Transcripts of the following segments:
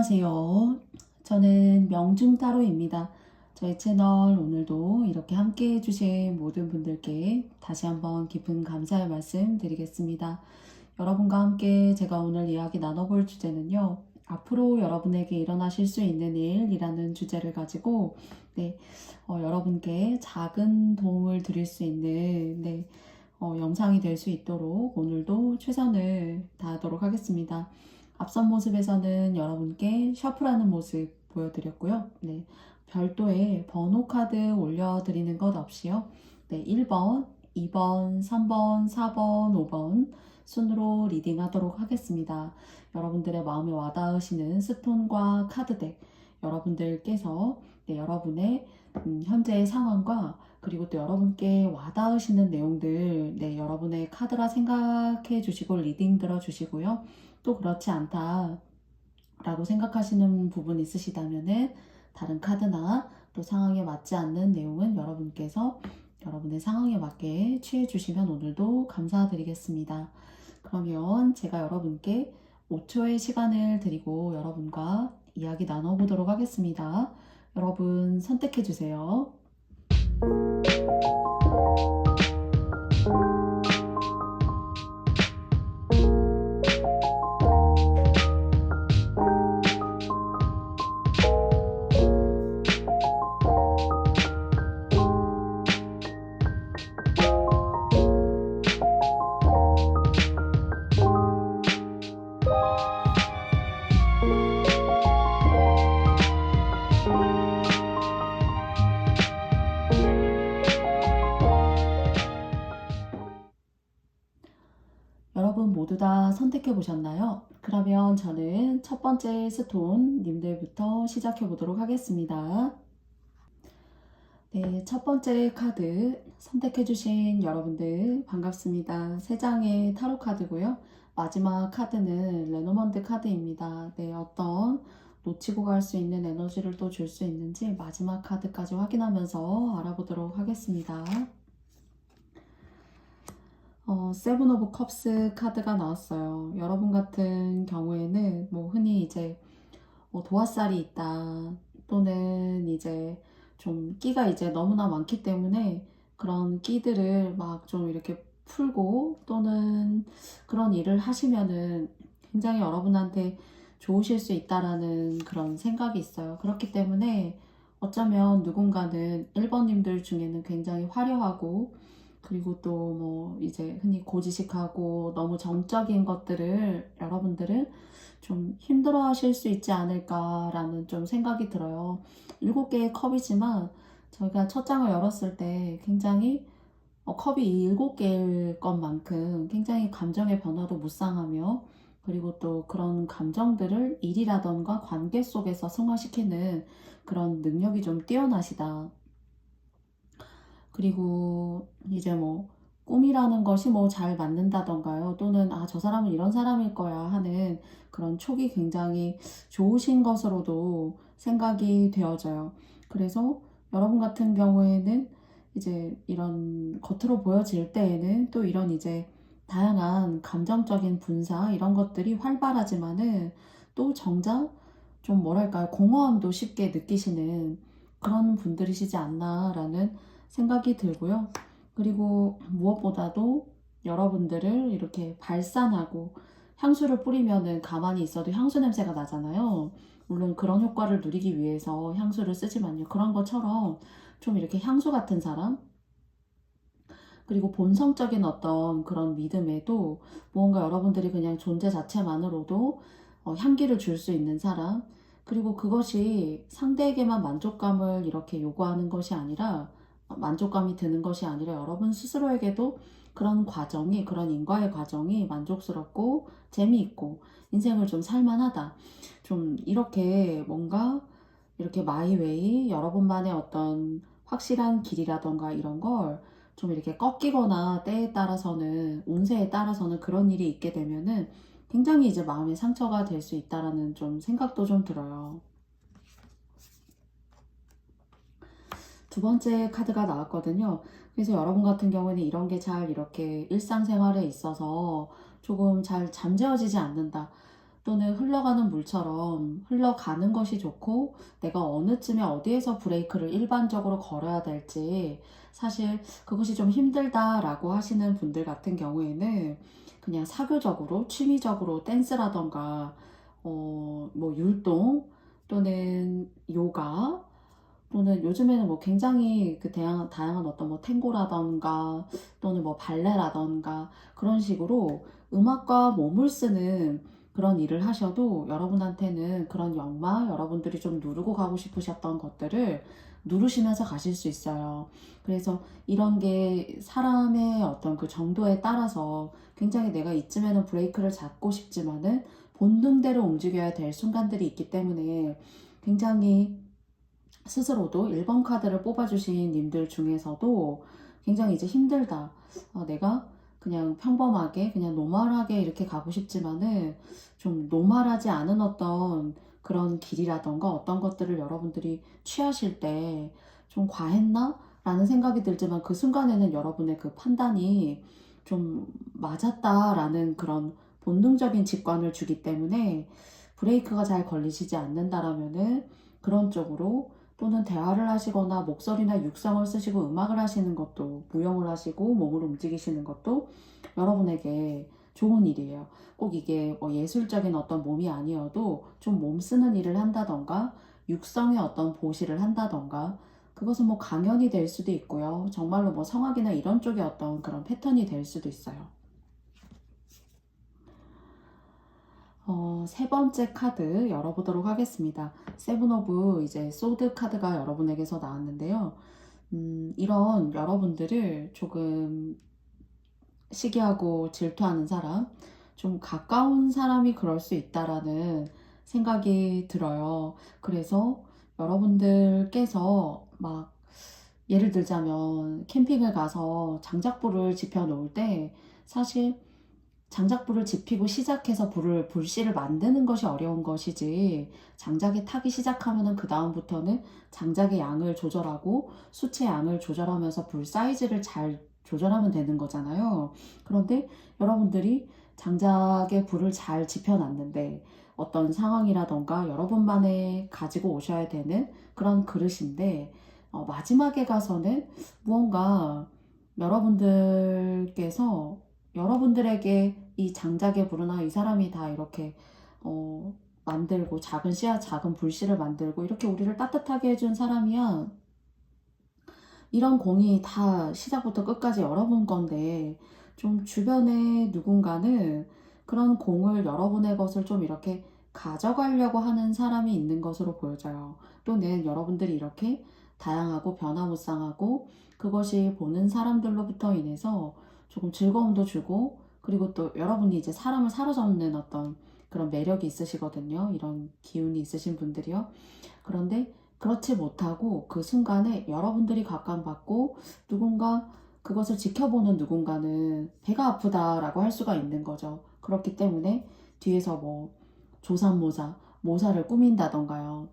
안녕하세요. 저는 명중타로입니다. 저희 채널 오늘도 이렇게 함께 해주신 모든 분들께 다시 한번 깊은 감사의 말씀 드리겠습니다. 여러분과 함께 제가 오늘 이야기 나눠볼 주제는요. 앞으로 여러분에게 일어나실 수 있는 일이라는 주제를 가지고 여러분께 작은 도움을 드릴 수 있는 영상이 될 수 있도록 오늘도 최선을 다하도록 하겠습니다. 앞선 모습에서는 여러분께 셔플하는 모습 보여드렸고요. 별도의 번호 카드 올려드리는 것 없이요. 1번, 2번, 3번, 4번, 5번 순으로 리딩하도록 하겠습니다. 여러분들의 마음에 와닿으시는 스톤과 카드덱, 여러분들께서 여러분의 현재의 상황과 그리고 또 여러분께 와닿으시는 내용들 여러분의 카드라 생각해 주시고 리딩 들어 주시고요. 또 그렇지 않다 라고 생각하시는 부분 있으시다면은 다른 카드나 또 상황에 맞지 않는 내용은 여러분께서 여러분의 상황에 맞게 취해 주시면 오늘도 감사드리겠습니다. 그러면 제가 여러분께 5초의 시간을 드리고 여러분과 이야기 나눠보도록 하겠습니다. 여러분 선택해 주세요. 여러분 모두 다 선택해 보셨나요? 그러면 저는 첫 번째 스톤 님들부터 시작해 보도록 하겠습니다. 첫 번째 카드 선택해 주신 여러분들 반갑습니다. 3장의 타로 카드고요. 마지막 카드는 레노먼드 카드입니다. 어떤 놓치고 갈 수 있는 에너지를 또 줄 수 있는지 마지막 카드까지 확인하면서 알아보도록 하겠습니다. 세븐 오브 컵스 카드가 나왔어요. 여러분 같은 경우에는 흔히 이제 도화살이 있다 또는 이제 좀 끼가 이제 너무나 많기 때문에 그런 끼들을 막 좀 이렇게 풀고 또는 그런 일을 하시면은 굉장히 여러분한테 좋으실 수 있다라는 그런 생각이 있어요. 그렇기 때문에 어쩌면 누군가는 1번님들 중에는 굉장히 화려하고 그리고 또 이제 흔히 고지식하고 너무 정적인 것들을 여러분들은 좀 힘들어 하실 수 있지 않을까라는 좀 생각이 들어요. 7개의 컵이지만 저희가 첫 장을 열었을 때 굉장히 컵이 이 7개일 것만큼 굉장히 감정의 변화도 무쌍하며 그리고 또 그런 감정들을 일이라던가 관계 속에서 승화시키는 그런 능력이 좀 뛰어나시다. 그리고 이제 꿈이라는 것이 잘 맞는다던가요. 또는 저 사람은 이런 사람일 거야 하는 그런 촉이 굉장히 좋으신 것으로도 생각이 되어져요. 그래서 여러분 같은 경우에는 이제 이런 겉으로 보여질 때에는 또 이런 이제 다양한 감정적인 분사 이런 것들이 활발하지만은 또 정작 좀 뭐랄까요, 공허함도 쉽게 느끼시는 그런 분들이시지 않나라는 생각이 들고요. 그리고 무엇보다도 여러분들을 이렇게 발산하고 향수를 뿌리면은 가만히 있어도 향수 냄새가 나잖아요. 물론 그런 효과를 누리기 위해서 향수를 쓰지만요. 그런 것처럼 좀 이렇게 향수 같은 사람, 그리고 본성적인 어떤 그런 믿음에도 무언가 여러분들이 그냥 존재 자체만으로도 향기를 줄 수 있는 사람, 그리고 그것이 상대에게만 만족감을 이렇게 요구하는 것이 아니라 만족감이 드는 것이 아니라 여러분 스스로에게도 그런 과정이, 그런 인과의 과정이 만족스럽고 재미있고 인생을 좀 살만하다. 좀 이렇게 뭔가 이렇게 마이웨이, 여러분만의 어떤 확실한 길이라던가 이런 걸 좀 이렇게 꺾이거나 때에 따라서는, 운세에 따라서는 그런 일이 있게 되면은 굉장히 이제 마음의 상처가 될 수 있다라는 좀 생각도 좀 들어요. 두 번째 카드가 나왔거든요. 그래서 여러분 같은 경우에는 이런 게 잘 이렇게 일상생활에 있어서 조금 잘 잠재워지지 않는다. 또는 흘러가는 물처럼 흘러가는 것이 좋고 내가 어느쯤에 어디에서 브레이크를 일반적으로 걸어야 될지 사실 그것이 좀 힘들다라고 하시는 분들 같은 경우에는 그냥 사교적으로 취미적으로 댄스라던가 뭐 율동 또는 요가 또는 요즘에는 뭐 굉장히 그 다양한 어떤 뭐 탱고라던가 또는 뭐 발레라던가 그런 식으로 음악과 몸을 쓰는 그런 일을 하셔도 여러분한테는 그런 역마, 여러분들이 좀 누르고 가고 싶으셨던 것들을 누르시면서 가실 수 있어요. 그래서 이런 게 사람의 어떤 그 정도에 따라서 굉장히 내가 이쯤에는 브레이크를 잡고 싶지만은 본능대로 움직여야 될 순간들이 있기 때문에 굉장히 스스로도 1번 카드를 뽑아주신 님들 중에서도 굉장히 이제 힘들다. 내가 그냥 평범하게, 그냥 노멀하게 이렇게 가고 싶지만은 좀 노멀하지 않은 어떤 그런 길이라던가 어떤 것들을 여러분들이 취하실 때 좀 과했나? 라는 생각이 들지만 그 순간에는 여러분의 그 판단이 좀 맞았다라는 그런 본능적인 직관을 주기 때문에 브레이크가 잘 걸리시지 않는다라면은 그런 쪽으로 또는 대화를 하시거나 목소리나 육성을 쓰시고 음악을 하시는 것도 무용을 하시고 몸을 움직이시는 것도 여러분에게 좋은 일이에요. 꼭 이게 뭐 예술적인 어떤 몸이 아니어도 좀 몸 쓰는 일을 한다던가 육성의 어떤 보시를 한다던가 그것은 뭐 강연이 될 수도 있고요. 정말로 뭐 성악이나 이런 쪽의 어떤 그런 패턴이 될 수도 있어요. 세 번째 카드 열어보도록 하겠습니다. 세븐 오브 이제 소드 카드가 여러분에게서 나왔는데요. 이런 여러분들을 조금 시기하고 질투하는 사람, 좀 가까운 사람이 그럴 수 있다라는 생각이 들어요. 그래서 여러분들께서 막 예를 들자면 캠핑을 가서 장작불을 지펴 놓을 때 사실 장작불을 지피고 시작해서 불씨를 만드는 것이 어려운 것이지 장작에 타기 시작하면은 그 다음부터는 장작의 양을 조절하고 수채 양을 조절하면서 불 사이즈를 잘 조절하면 되는 거잖아요. 그런데 여러분들이 장작에 불을 잘 지펴놨는데 어떤 상황이라던가 여러분만의 가지고 오셔야 되는 그런 그릇인데 마지막에 가서는 무언가 여러분들께서 여러분들에게 이 장작의 불이나 이 사람이 다 이렇게 만들고 작은 씨앗, 작은 불씨를 만들고 이렇게 우리를 따뜻하게 해준 사람이야. 이런 공이 다 시작부터 끝까지 여러분 건데 좀 주변에 누군가는 그런 공을 여러분의 것을 좀 이렇게 가져가려고 하는 사람이 있는 것으로 보여져요. 또는 여러분들이 이렇게 다양하고 변화무쌍하고 그것이 보는 사람들로부터 인해서 조금 즐거움도 주고 그리고 또 여러분이 이제 사람을 사로잡는 어떤 그런 매력이 있으시거든요. 이런 기운이 있으신 분들이요. 그런데 그렇지 못하고 그 순간에 여러분들이 각광받고 누군가 그것을 지켜보는 누군가는 배가 아프다라고 할 수가 있는 거죠. 그렇기 때문에 뒤에서 뭐 조삼모사, 모사를 꾸민다던가요.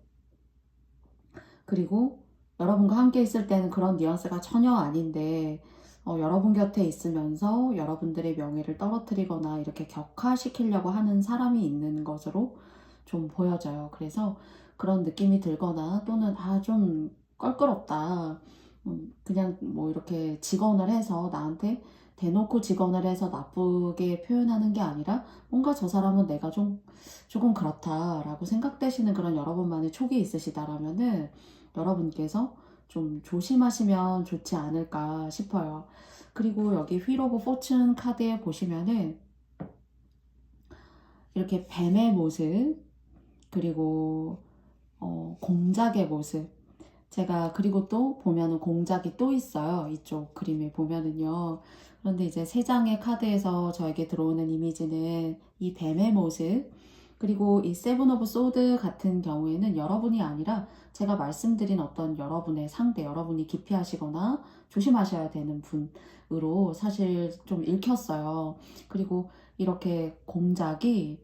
그리고 여러분과 함께 있을 때는 그런 뉘앙스가 전혀 아닌데 여러분 곁에 있으면서 여러분들의 명예를 떨어뜨리거나 이렇게 격화시키려고 하는 사람이 있는 것으로 좀 보여져요. 그래서 그런 느낌이 들거나 또는 좀 껄끄럽다. 그냥 뭐 이렇게 직언을 해서 나한테 대놓고 직언을 해서 나쁘게 표현하는 게 아니라 뭔가 저 사람은 내가 조금 그렇다라고 생각되시는 그런 여러분만의 촉이 있으시다라면은 여러분께서 좀 조심하시면 좋지 않을까 싶어요. 그리고 여기 휠 오브 포춘 카드에 보시면은 이렇게 뱀의 모습 그리고 공작의 모습 제가 그리고 또 보면은 공작이 또 있어요. 이쪽 그림에 보면은요. 그런데 이제 세 장의 카드에서 저에게 들어오는 이미지는 이 뱀의 모습 그리고 이 세븐 오브 소드 같은 경우에는 여러분이 아니라 제가 말씀드린 어떤 여러분의 상대, 여러분이 기피하시거나 조심하셔야 되는 분으로 사실 좀 읽혔어요. 그리고 이렇게 공작이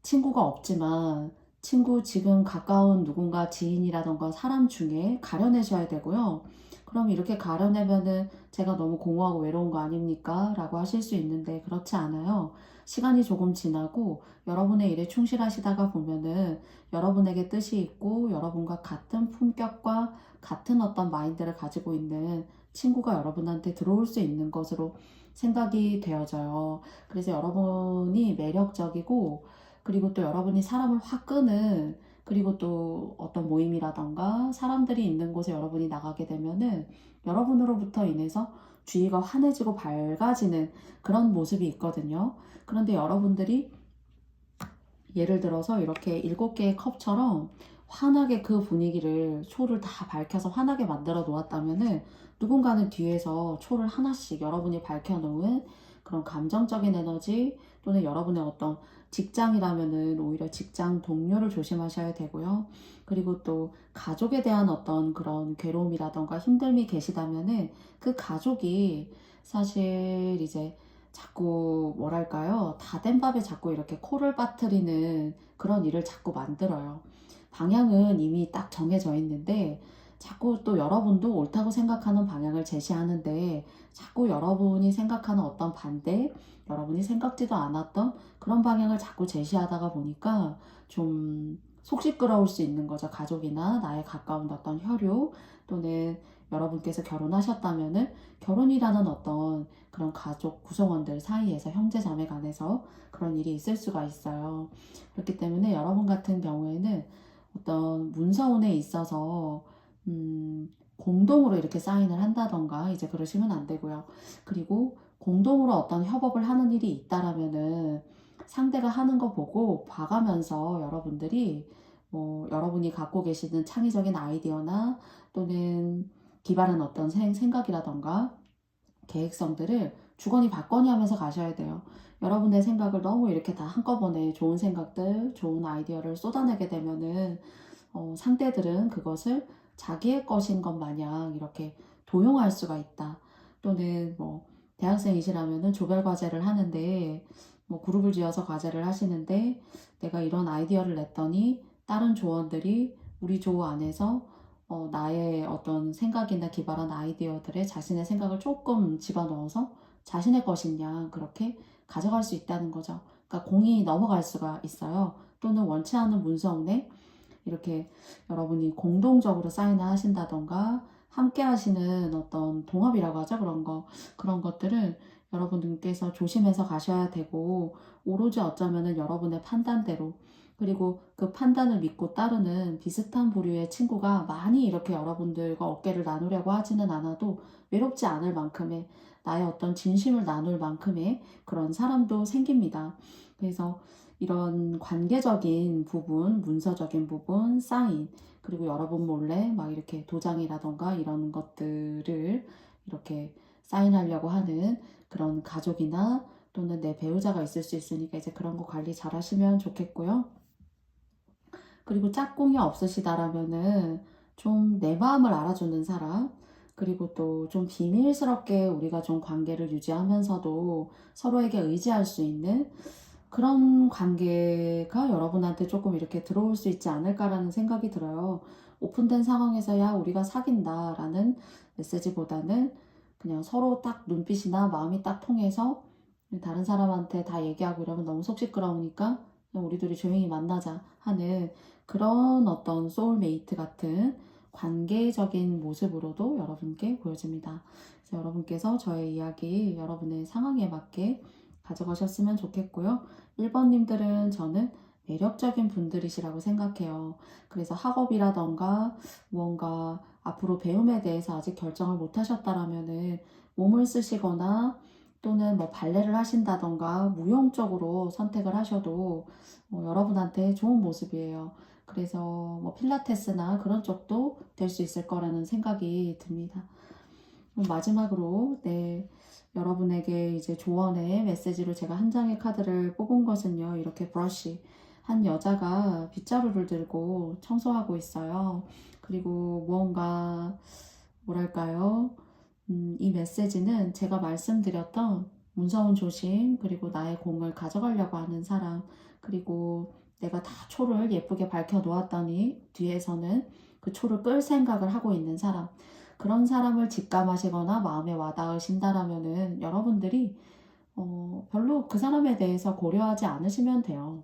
친구가 없지만 친구 지금 가까운 누군가 지인이라던가 사람 중에 가려내셔야 되고요. 그럼 이렇게 가려내면은 제가 너무 공허하고 외로운 거 아닙니까? 라고 하실 수 있는데 그렇지 않아요. 시간이 조금 지나고 여러분의 일에 충실하시다가 보면은 여러분에게 뜻이 있고 여러분과 같은 품격과 같은 어떤 마인드를 가지고 있는 친구가 여러분한테 들어올 수 있는 것으로 생각이 되어져요. 그래서 여러분이 매력적이고 그리고 또 여러분이 사람을 확 끄는 그리고 또 어떤 모임이라던가 사람들이 있는 곳에 여러분이 나가게 되면은 여러분으로부터 인해서 주위가 환해지고 밝아지는 그런 모습이 있거든요. 그런데 여러분들이 예를 들어서 이렇게 7개의 컵처럼 환하게 그 분위기를 초를 다 밝혀서 환하게 만들어 놓았다면은 누군가는 뒤에서 초를 하나씩 여러분이 밝혀 놓은 그런 감정적인 에너지 또는 여러분의 어떤 직장이라면은 오히려 직장 동료를 조심하셔야 되고요. 그리고 또 가족에 대한 어떤 그런 괴로움이라던가 힘듦이 계시다면은 그 가족이 사실 이제 자꾸 뭐랄까요? 다 된 밥에 자꾸 이렇게 코를 빠뜨리는 그런 일을 자꾸 만들어요. 방향은 이미 딱 정해져 있는데 자꾸 또 여러분도 옳다고 생각하는 방향을 제시하는데 자꾸 여러분이 생각하는 어떤 반대, 여러분이 생각지도 않았던 그런 방향을 자꾸 제시하다가 보니까 좀 속 시끄러울 수 있는 거죠. 가족이나 나의 가까운 어떤 혈육 또는 여러분께서 결혼하셨다면은 결혼이라는 어떤 그런 가족 구성원들 사이에서 형제자매 간에서 그런 일이 있을 수가 있어요. 그렇기 때문에 여러분 같은 경우에는 어떤 문서운에 있어서 공동으로 이렇게 사인을 한다던가 이제 그러시면 안 되고요. 그리고 공동으로 어떤 협업을 하는 일이 있다라면은 상대가 하는 거 보고 봐가면서 여러분들이 뭐 여러분이 갖고 계시는 창의적인 아이디어나 또는 기발한 어떤 생각이라던가 계획성들을 주거니 받거니 하면서 가셔야 돼요. 여러분의 생각을 너무 이렇게 다 한꺼번에 좋은 생각들, 좋은 아이디어를 쏟아내게 되면은 상대들은 그것을 자기의 것인 것 마냥 이렇게 도용할 수가 있다. 또는 뭐 대학생이시라면은 조별 과제를 하는데 뭐 그룹을 지어서 과제를 하시는데 내가 이런 아이디어를 냈더니 다른 조원들이 우리 조 안에서 나의 어떤 생각이나 기발한 아이디어들에 자신의 생각을 조금 집어넣어서 자신의 것이냐 그렇게 가져갈 수 있다는 거죠. 그러니까 공이 넘어갈 수가 있어요. 또는 원치 않은 문서운에 이렇게 여러분이 공동적으로 사인을 하신다던가 함께 하시는 어떤 동업이라고 하죠. 그런 것들은 여러분들께서 조심해서 가셔야 되고 오로지 어쩌면은 여러분의 판단대로 그리고 그 판단을 믿고 따르는 비슷한 부류의 친구가 많이 이렇게 여러분들과 어깨를 나누려고 하지는 않아도 외롭지 않을 만큼의 나의 어떤 진심을 나눌 만큼의 그런 사람도 생깁니다. 그래서 이런 관계적인 부분, 문서적인 부분, 사인, 그리고 여러분 몰래 막 이렇게 도장이라던가 이런 것들을 이렇게 사인하려고 하는 그런 가족이나 또는 내 배우자가 있을 수 있으니까 이제 그런 거 관리 잘 하시면 좋겠고요. 그리고 짝꿍이 없으시다라면은 좀 내 마음을 알아주는 사람, 그리고 또 좀 비밀스럽게 우리가 좀 관계를 유지하면서도 서로에게 의지할 수 있는 그런 관계가 여러분한테 조금 이렇게 들어올 수 있지 않을까라는 생각이 들어요. 오픈된 상황에서야 우리가 사귄다라는 메시지보다는 그냥 서로 딱 눈빛이나 마음이 딱 통해서 다른 사람한테 다 얘기하고 이러면 너무 속 시끄러우니까 그냥 우리 둘이 조용히 만나자 하는 그런 어떤 소울메이트 같은 관계적인 모습으로도 여러분께 보여집니다. 그래서 여러분께서 저의 이야기 여러분의 상황에 맞게 가져가셨으면 좋겠고요. 1번님들은 저는 매력적인 분들이시라고 생각해요. 그래서 학업이라던가 무언가 앞으로 배움에 대해서 아직 결정을 못 하셨다라면은 몸을 쓰시거나 또는 뭐 발레를 하신다던가 무용적으로 선택을 하셔도 여러분한테 좋은 모습이에요. 그래서 뭐 필라테스나 그런 쪽도 될 수 있을 거라는 생각이 듭니다. 마지막으로 여러분에게 이제 조언의 메시지로 제가 한 장의 카드를 뽑은 것은요. 이렇게 브러쉬 한 여자가 빗자루를 들고 청소하고 있어요. 그리고 무언가 뭐랄까요? 이 메시지는 제가 말씀드렸던 문서운 조심 그리고 나의 공을 가져가려고 하는 사람 그리고 내가 다 초를 예쁘게 밝혀 놓았더니 뒤에서는 그 초를 끌 생각을 하고 있는 사람, 그런 사람을 직감하시거나 마음에 와닿으신다라면은 여러분들이 별로 그 사람에 대해서 고려하지 않으시면 돼요.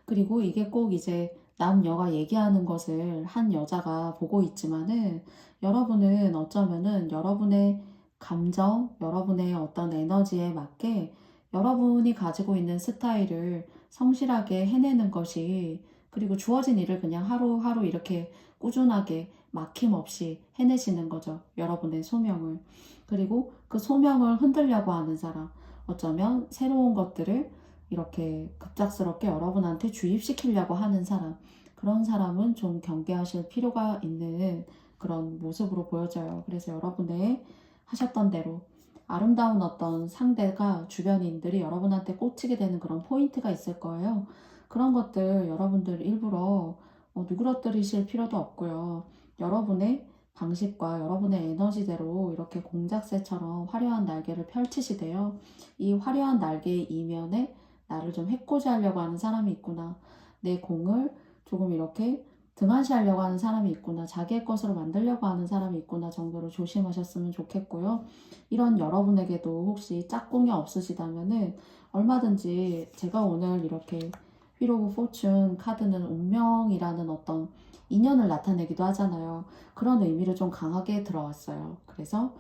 그리고 이게 꼭 이제 남녀가 얘기하는 것을 한 여자가 보고 있지만은, 여러분은 어쩌면은 여러분의 감정, 여러분의 어떤 에너지에 맞게 여러분이 가지고 있는 스타일을 성실하게 해내는 것이, 그리고 주어진 일을 그냥 하루하루 이렇게 꾸준하게 막힘없이 해내시는 거죠. 여러분의 소명을. 그리고 그 소명을 흔들려고 하는 사람, 어쩌면 새로운 것들을 이렇게 급작스럽게 여러분한테 주입시키려고 하는 사람, 그런 사람은 좀 경계하실 필요가 있는 그런 모습으로 보여져요. 그래서 여러분의 하셨던 대로 아름다운 어떤 상대가, 주변인들이 여러분한테 꽂히게 되는 그런 포인트가 있을 거예요. 그런 것들 여러분들 일부러 누그러뜨리실 필요도 없고요. 여러분의 방식과 여러분의 에너지대로 이렇게 공작새처럼 화려한 날개를 펼치시되요. 이 화려한 날개 이면에 나를 좀 해코지하려고 하는 사람이 있구나, 내 공을 조금 이렇게 등한시하려고 하는 사람이 있구나, 자기의 것으로 만들려고 하는 사람이 있구나 정도로 조심하셨으면 좋겠고요. 이런 여러분에게도 혹시 짝꿍이 없으시다면은 얼마든지, 제가 오늘 이렇게 휠 오브 포춘 카드는 운명이라는 어떤 인연을 나타내기도 하잖아요. 그런 의미를 좀 강하게 들어왔어요. 그래서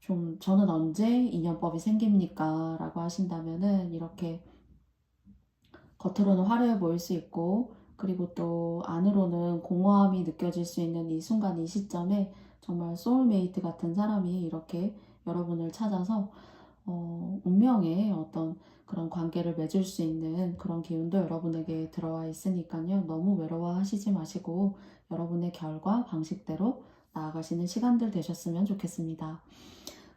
좀 저는 언제 인연법이 생깁니까? 라고 하신다면은, 이렇게 겉으로는 화려해 보일 수 있고, 그리고 또 안으로는 공허함이 느껴질 수 있는 이 순간, 이 시점에 정말 소울메이트 같은 사람이 이렇게 여러분을 찾아서 운명의 어떤 그런 관계를 맺을 수 있는 그런 기운도 여러분에게 들어와 있으니까요. 너무 외로워하시지 마시고 여러분의 결과 방식대로 나아가시는 시간들 되셨으면 좋겠습니다.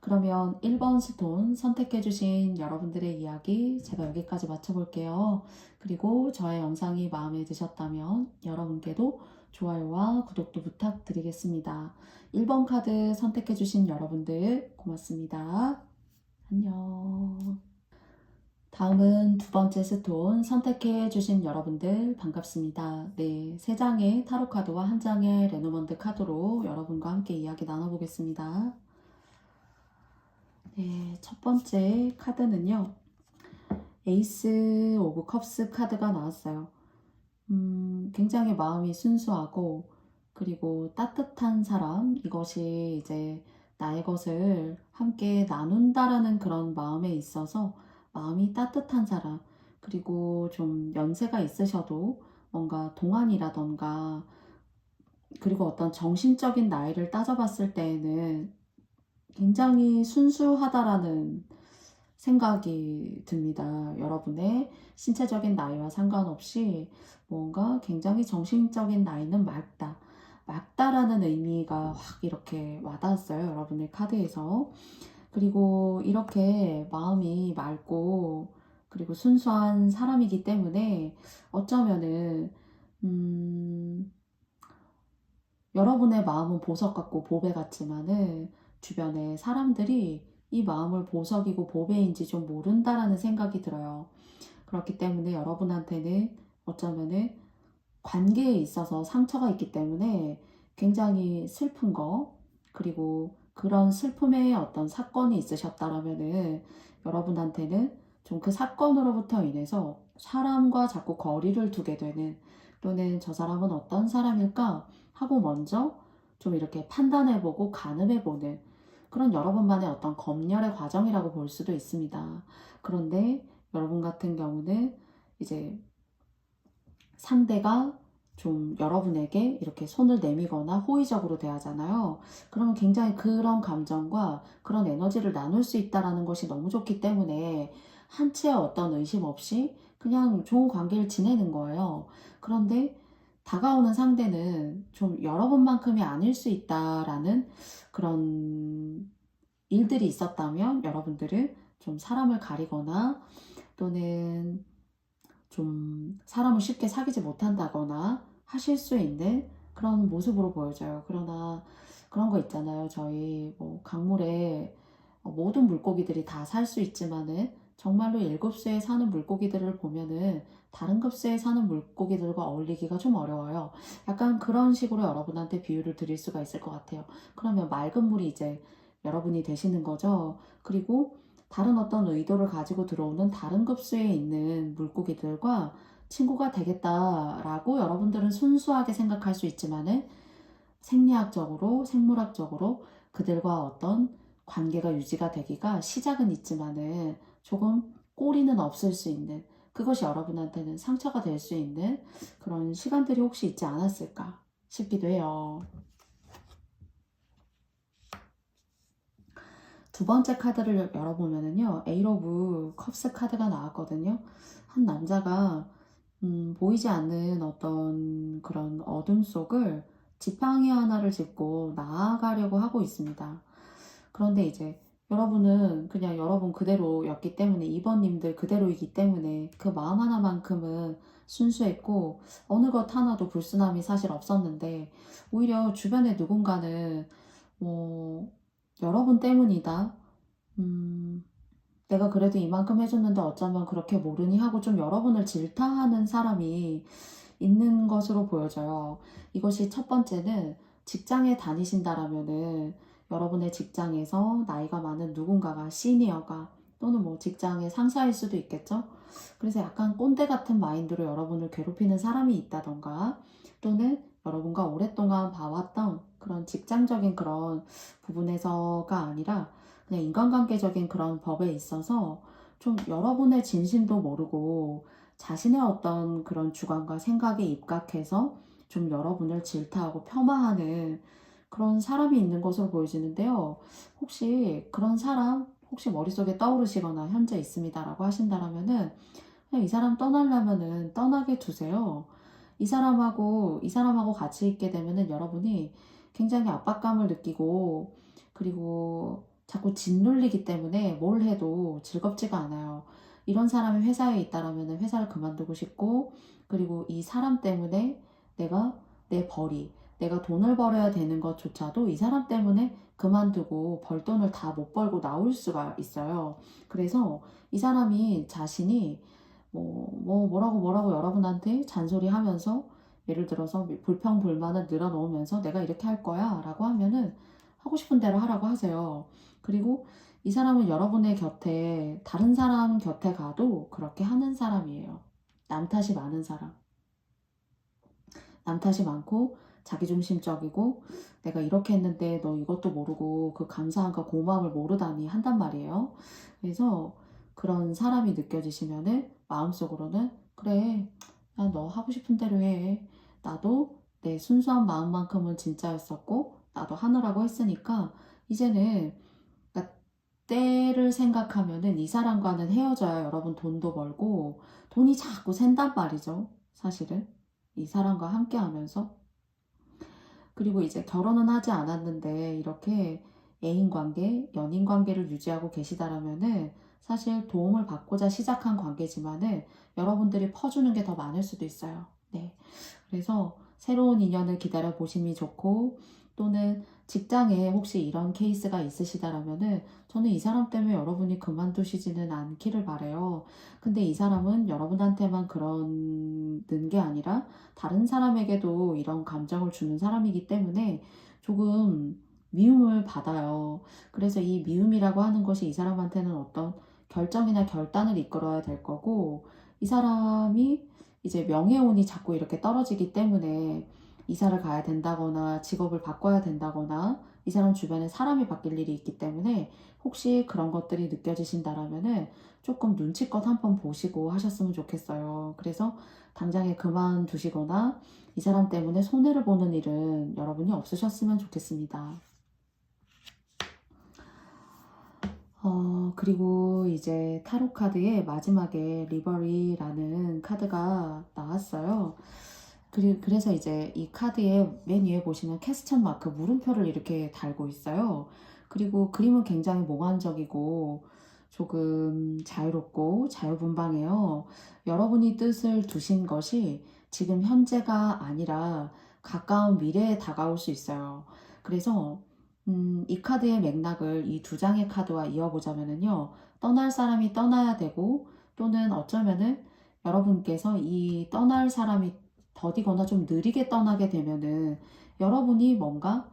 그러면 1번 스톤 선택해주신 여러분들의 이야기 제가 여기까지 마쳐볼게요. 그리고 저의 영상이 마음에 드셨다면 여러분께도 좋아요와 구독도 부탁드리겠습니다. 1번 카드 선택해주신 여러분들 고맙습니다. 안녕. 다음은 두 번째 스톤 선택해주신 여러분들 반갑습니다. 네, 3장의 타로 카드와 1장의 레노먼드 카드로 여러분과 함께 이야기 나눠보겠습니다. 네, 첫 번째 카드는요, 에이스 오브 컵스 카드가 나왔어요. 굉장히 마음이 순수하고 그리고 따뜻한 사람, 이것이 이제 나의 것을 함께 나눈다라는 그런 마음에 있어서 마음이 따뜻한 사람, 그리고 좀 연세가 있으셔도 뭔가 동안이라던가, 그리고 어떤 정신적인 나이를 따져봤을 때에는 굉장히 순수하다라는 생각이 듭니다. 여러분의 신체적인 나이와 상관없이 뭔가 굉장히 정신적인 나이는 맑다. 맑다라는 의미가 확 이렇게 와닿았어요. 여러분의 카드에서. 그리고 이렇게 마음이 맑고 그리고 순수한 사람이기 때문에 어쩌면은 여러분의 마음은 보석 같고 보배 같지만은 주변의 사람들이 이 마음을 보석이고 보배인지 좀 모른다라는 생각이 들어요. 그렇기 때문에 여러분한테는 어쩌면은 관계에 있어서 상처가 있기 때문에 굉장히 슬픈 거, 그리고 그런 슬픔의 어떤 사건이 있으셨다라면은 여러분한테는 좀 그 사건으로부터 인해서 사람과 자꾸 거리를 두게 되는, 또는 저 사람은 어떤 사람일까 하고 먼저 좀 이렇게 판단해보고 가늠해보는 그런 여러분만의 어떤 검열의 과정이라고 볼 수도 있습니다. 그런데 여러분 같은 경우는 이제 상대가 좀 여러분에게 이렇게 손을 내미거나 호의적으로 대하잖아요. 그러면 굉장히 그런 감정과 그런 에너지를 나눌 수 있다는 것이 너무 좋기 때문에 한치의 어떤 의심 없이 그냥 좋은 관계를 지내는 거예요. 그런데 다가오는 상대는 좀 여러분만큼이 아닐 수 있다라는 그런 일들이 있었다면 여러분들은 좀 사람을 가리거나, 또는 좀 사람을 쉽게 사귀지 못한다거나 하실 수 있는 그런 모습으로 보여져요. 그러나 그런 거 있잖아요. 저희 뭐 강물에 모든 물고기들이 다 살 수 있지만은 정말로 1급수에 사는 물고기들을 보면은 다른 급수에 사는 물고기들과 어울리기가 좀 어려워요. 약간 그런 식으로 여러분한테 비유를 드릴 수가 있을 것 같아요. 그러면 맑은 물이 이제 여러분이 되시는 거죠. 그리고 다른 어떤 의도를 가지고 들어오는 다른 급수에 있는 물고기들과 친구가 되겠다라고 여러분들은 순수하게 생각할 수 있지만은 생리학적으로, 생물학적으로 그들과 어떤 관계가 유지가 되기가 시작은 있지만은 조금 꼬리는 없을 수 있는, 그것이 여러분한테는 상처가 될 수 있는 그런 시간들이 혹시 있지 않았을까 싶기도 해요. 두 번째 카드를 열어보면은요, 에이트 오브 컵스 카드가 나왔거든요. 한 남자가 보이지 않는 어떤 그런 어둠 속을 지팡이 하나를 짚고 나아가려고 하고 있습니다. 그런데 이제 여러분은 그냥 여러분 그대로였기 때문에, 2번님들 그대로이기 때문에 그 마음 하나만큼은 순수했고 어느 것 하나도 불순함이 사실 없었는데, 오히려 주변에 누군가는 뭐 여러분 때문이다, 내가 그래도 이만큼 해줬는데 어쩌면 그렇게 모르니 하고 좀 여러분을 질타하는 사람이 있는 것으로 보여져요. 이것이 첫 번째는, 직장에 다니신다라면은 여러분의 직장에서 나이가 많은 누군가가, 시니어가 또는 뭐 직장의 상사일 수도 있겠죠. 그래서 약간 꼰대 같은 마인드로 여러분을 괴롭히는 사람이 있다던가, 또는 여러분과 오랫동안 봐왔던 그런 직장적인 그런 부분에서가 아니라 그냥 인간관계적인 그런 법에 있어서 좀 여러분의 진심도 모르고 자신의 어떤 그런 주관과 생각에 입각해서 좀 여러분을 질타하고 폄하하는 그런 사람이 있는 것으로 보여지는데요. 혹시 그런 사람 혹시 머릿속에 떠오르시거나 현재 있습니다라고 하신다라면은 그냥 이 사람 떠나려면은 떠나게 두세요. 이 사람하고 같이 있게 되면은 여러분이 굉장히 압박감을 느끼고, 그리고 자꾸 짓눌리기 때문에 뭘 해도 즐겁지가 않아요. 이런 사람이 회사에 있다라면 회사를 그만두고 싶고, 그리고 이 사람 때문에 내가 내가 돈을 벌어야 되는 것조차도 이 사람 때문에 그만두고 벌 돈을 다 못 벌고 나올 수가 있어요. 그래서 이 사람이 자신이 뭐라고 여러분한테 잔소리하면서, 예를 들어서 불평불만을 늘어놓으면서 내가 이렇게 할 거야 라고 하면은 하고 싶은 대로 하라고 하세요. 그리고 이 사람은 여러분의 곁에, 다른 사람 곁에 가도 그렇게 하는 사람이에요. 남 탓이 많은 사람. 남 탓이 많고 자기중심적이고, 내가 이렇게 했는데 너 이것도 모르고 그 감사함과 고마움을 모르다니 한단 말이에요. 그래서 그런 사람이 느껴지시면은 마음속으로는, 그래, 야, 너 하고 싶은 대로 해. 나도 내 순수한 마음만큼은 진짜였었고 나도 하느라고 했으니까 이제는, 그러니까 때를 생각하면은 이 사람과는 헤어져야 여러분 돈도 벌고 돈이 자꾸 샌단 말이죠. 사실은 이 사람과 함께 하면서. 그리고 이제 결혼은 하지 않았는데 이렇게 애인 관계, 연인 관계를 유지하고 계시다라면은 사실 도움을 받고자 시작한 관계지만은 여러분들이 퍼주는 게 더 많을 수도 있어요. 네. 그래서 새로운 인연을 기다려 보심이 좋고, 또는 직장에 혹시 이런 케이스가 있으시다라면은 저는 이 사람 때문에 여러분이 그만두시지는 않기를 바래요. 근데 이 사람은 여러분한테만 그러는 게 아니라 다른 사람에게도 이런 감정을 주는 사람이기 때문에 조금 미움을 받아요. 그래서 이 미움이라고 하는 것이 이 사람한테는 어떤 결정이나 결단을 이끌어야 될 거고, 이 사람이 이제 명예운이 자꾸 이렇게 떨어지기 때문에 이사를 가야 된다거나 직업을 바꿔야 된다거나 이 사람 주변에 사람이 바뀔 일이 있기 때문에, 혹시 그런 것들이 느껴지신다라면은 조금 눈치껏 한번 보시고 하셨으면 좋겠어요. 그래서 당장에 그만두시거나 이 사람 때문에 손해를 보는 일은 여러분이 없으셨으면 좋겠습니다. 그리고 이제 타로 카드의 마지막에 리버리라는 카드가 나왔어요. 그래서 이제 이 카드의 맨 위에 보시면 퀘스천 마크, 물음표를 이렇게 달고 있어요. 그리고 그림은 굉장히 몽환적이고 조금 자유롭고 자유분방해요. 여러분이 뜻을 두신 것이 지금 현재가 아니라 가까운 미래에 다가올 수 있어요. 그래서 이 카드의 맥락을 이 두 장의 카드와 이어보자면요. 떠날 사람이 떠나야 되고 또는 어쩌면은 여러분께서 이 떠날 사람이 더디거나 좀 느리게 떠나게 되면은 여러분이 뭔가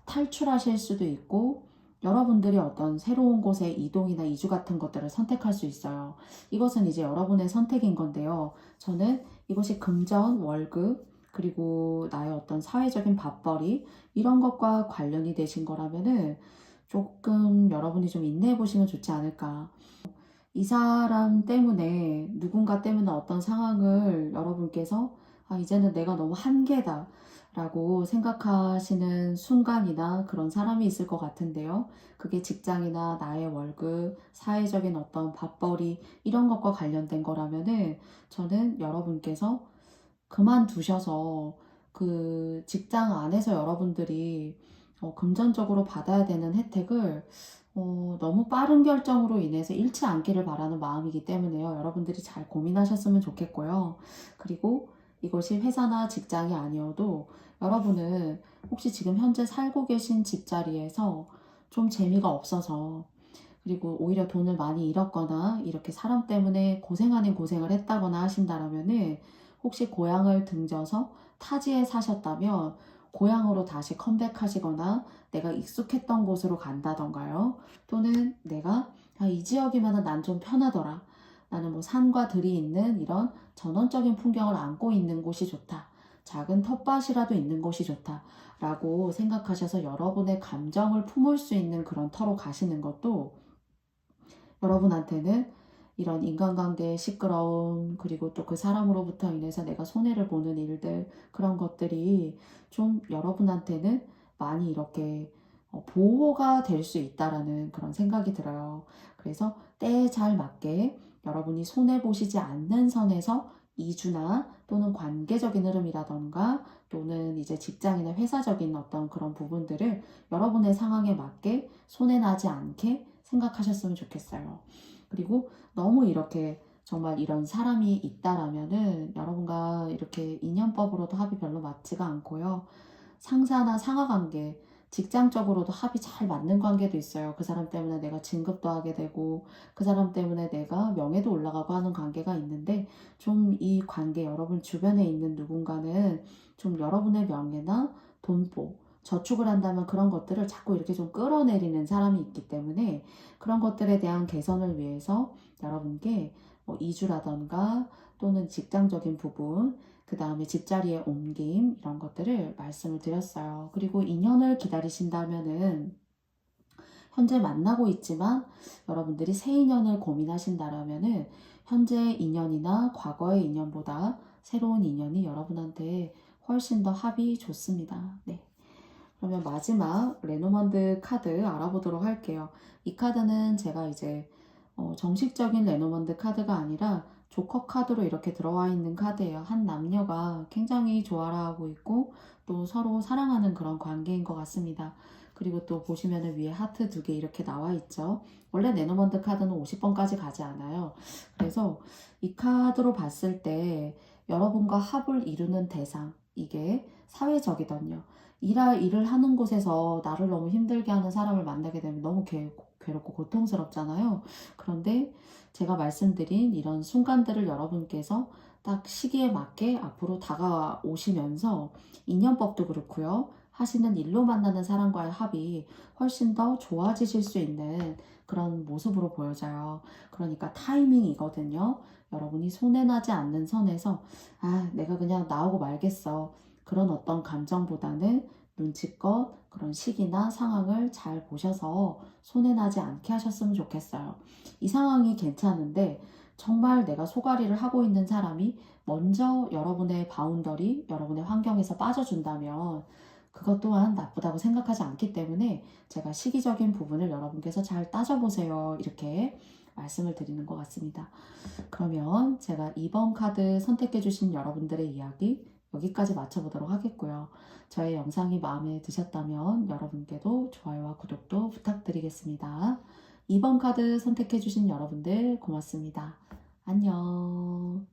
탈출하실 수도 있고 여러분들이 어떤 새로운 곳에 이동이나 이주 같은 것들을 선택할 수 있어요. 이것은 이제 여러분의 선택인 건데요. 저는 이것이 금전, 월급, 그리고 나의 어떤 사회적인 밥벌이 이런 것과 관련이 되신 거라면은 조금 여러분이 좀 인내해 보시면 좋지 않을까. 이 사람 때문에 누군가 때문에 어떤 상황을 여러분께서 이제는 내가 너무 한계다 라고 생각하시는 순간이나 그런 사람이 있을 것 같은데요. 그게 직장이나 나의 월급, 사회적인 어떤 밥벌이 이런 것과 관련된 거라면은 저는 여러분께서 그만두셔서 그 직장 안에서 여러분들이 금전적으로 받아야 되는 혜택을 너무 빠른 결정으로 인해서 잃지 않기를 바라는 마음이기 때문에요. 여러분들이 잘 고민하셨으면 좋겠고요. 그리고 이것이 회사나 직장이 아니어도 여러분은 혹시 지금 현재 살고 계신 집자리에서 좀 재미가 없어서 그리고 오히려 돈을 많이 잃었거나 이렇게 사람 때문에 고생 아닌 고생을 했다거나 하신다라면은 혹시 고향을 등져서 타지에 사셨다면 고향으로 다시 컴백하시거나 내가 익숙했던 곳으로 간다던가요. 또는 내가 이 지역이면 난 좀 편하더라. 나는 뭐 산과 들이 있는 이런 전원적인 풍경을 안고 있는 곳이 좋다. 작은 텃밭이라도 있는 곳이 좋다. 라고 생각하셔서 여러분의 감정을 품을 수 있는 그런 터로 가시는 것도 여러분한테는 이런 인간관계의 시끄러움, 그리고 또 그 사람으로부터 인해서 내가 손해를 보는 일들, 그런 것들이 좀 여러분한테는 많이 이렇게 보호가 될 수 있다라는 그런 생각이 들어요. 그래서 때에 잘 맞게 여러분이 손해보시지 않는 선에서 이주나 또는 관계적인 흐름이라던가 또는 이제 직장이나 회사적인 어떤 그런 부분들을 여러분의 상황에 맞게 손해나지 않게 생각하셨으면 좋겠어요. 그리고 너무 이렇게 정말 이런 사람이 있다라면은 여러분과 이렇게 인연법으로도 합이 별로 맞지가 않고요. 상사나 상하 관계, 직장적으로도 합이 잘 맞는 관계도 있어요. 그 사람 때문에 내가 진급도 하게 되고, 그 사람 때문에 내가 명예도 올라가고 하는 관계가 있는데, 좀 이 관계, 여러분 주변에 있는 누군가는 좀 여러분의 명예나 돈보, 저축을 한다면 그런 것들을 자꾸 이렇게 좀 끌어내리는 사람이 있기 때문에 그런 것들에 대한 개선을 위해서 여러분께 뭐 이주라던가 또는 직장적인 부분, 그 다음에 집자리의 옮김 이런 것들을 말씀을 드렸어요. 그리고 인연을 기다리신다면은 현재 만나고 있지만 여러분들이 새 인연을 고민하신다라면은 현재 인연이나 과거의 인연보다 새로운 인연이 여러분한테 훨씬 더 합이 좋습니다. 네. 그러면 마지막 레노먼드 카드 알아보도록 할게요. 이 카드는 제가 이제 정식적인 레노먼드 카드가 아니라 조커 카드로 이렇게 들어와 있는 카드예요. 한 남녀가 굉장히 좋아하고 있고 또 서로 사랑하는 그런 관계인 것 같습니다. 그리고 또 보시면은 위에 하트 2개 이렇게 나와 있죠. 원래 레노먼드 카드는 50번까지 가지 않아요. 그래서 이 카드로 봤을 때 여러분과 합을 이루는 대상, 이게 사회적이거든요. 일을 하는 곳에서 나를 너무 힘들게 하는 사람을 만나게 되면 너무 괴롭고 고통스럽잖아요. 그런데 제가 말씀드린 이런 순간들을 여러분께서 딱 시기에 맞게 앞으로 다가오시면서 인연법도 그렇고요. 하시는 일로 만나는 사람과의 합이 훨씬 더 좋아지실 수 있는 그런 모습으로 보여져요. 그러니까 타이밍이거든요. 여러분이 손해나지 않는 선에서 내가 그냥 나오고 말겠어. 그런 어떤 감정보다는 눈치껏 그런 시기나 상황을 잘 보셔서 손해나지 않게 하셨으면 좋겠어요. 이 상황이 괜찮은데 정말 내가 소가리를 하고 있는 사람이 먼저 여러분의 바운더리, 여러분의 환경에서 빠져준다면 그것 또한 나쁘다고 생각하지 않기 때문에 제가 시기적인 부분을 여러분께서 잘 따져보세요. 이렇게 말씀을 드리는 것 같습니다. 그러면 제가 2번 카드 선택해주신 여러분들의 이야기 여기까지 마쳐보도록 하겠고요. 저의 영상이 마음에 드셨다면 여러분께도 좋아요와 구독도 부탁드리겠습니다. 2번 카드 선택해주신 여러분들 고맙습니다. 안녕.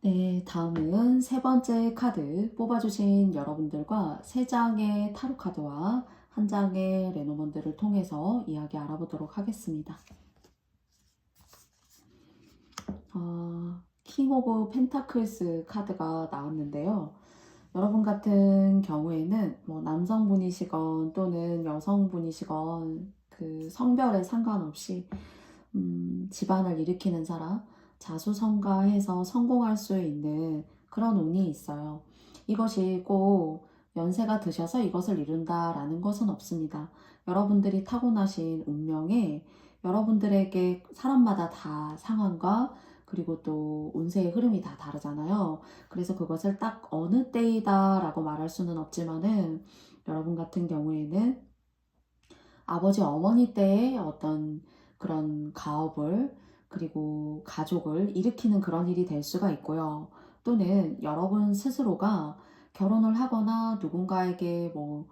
네, 다음은 세 번째 카드 뽑아주신 여러분들과 세 장의 타로 카드와 한 장의 레노먼드를 통해서 이야기 알아보도록 하겠습니다. 킹 오브 펜타클스 카드가 나왔는데요. 여러분 같은 경우에는 뭐 남성분이시건 또는 여성분이시건 그 성별에 상관없이 집안을 일으키는 사람, 자수성가해서 성공할 수 있는 그런 운이 있어요. 이것이 꼭 연세가 드셔서 이것을 이룬다라는 것은 없습니다. 여러분들이 타고나신 운명에 여러분들에게 사람마다 다 상황과 그리고 또 운세의 흐름이 다 다르잖아요. 그래서 그것을 딱 어느 때이다 라고 말할 수는 없지만은 여러분 같은 경우에는 아버지 어머니 때의 어떤 그런 가업을 그리고 가족을 일으키는 그런 일이 될 수가 있고요. 또는 여러분 스스로가 결혼을 하거나 누군가에게 뭐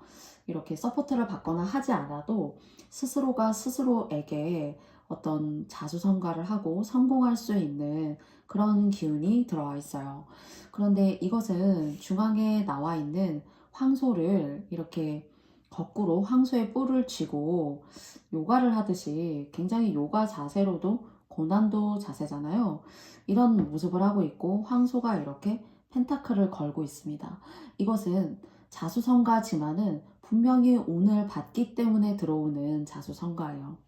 이렇게 서포트를 받거나 하지 않아도 스스로가 스스로에게 어떤 자수성가를 하고 성공할 수 있는 그런 기운이 들어와 있어요. 그런데 이것은 중앙에 나와 있는 황소를 이렇게 거꾸로 황소의 뿔을 쥐고 요가를 하듯이 굉장히 요가 자세로도 고난도 자세잖아요. 이런 모습을 하고 있고 황소가 이렇게 펜타클을 걸고 있습니다. 이것은 자수성가지만은 분명히 운을 받기 때문에 들어오는 자수성가예요.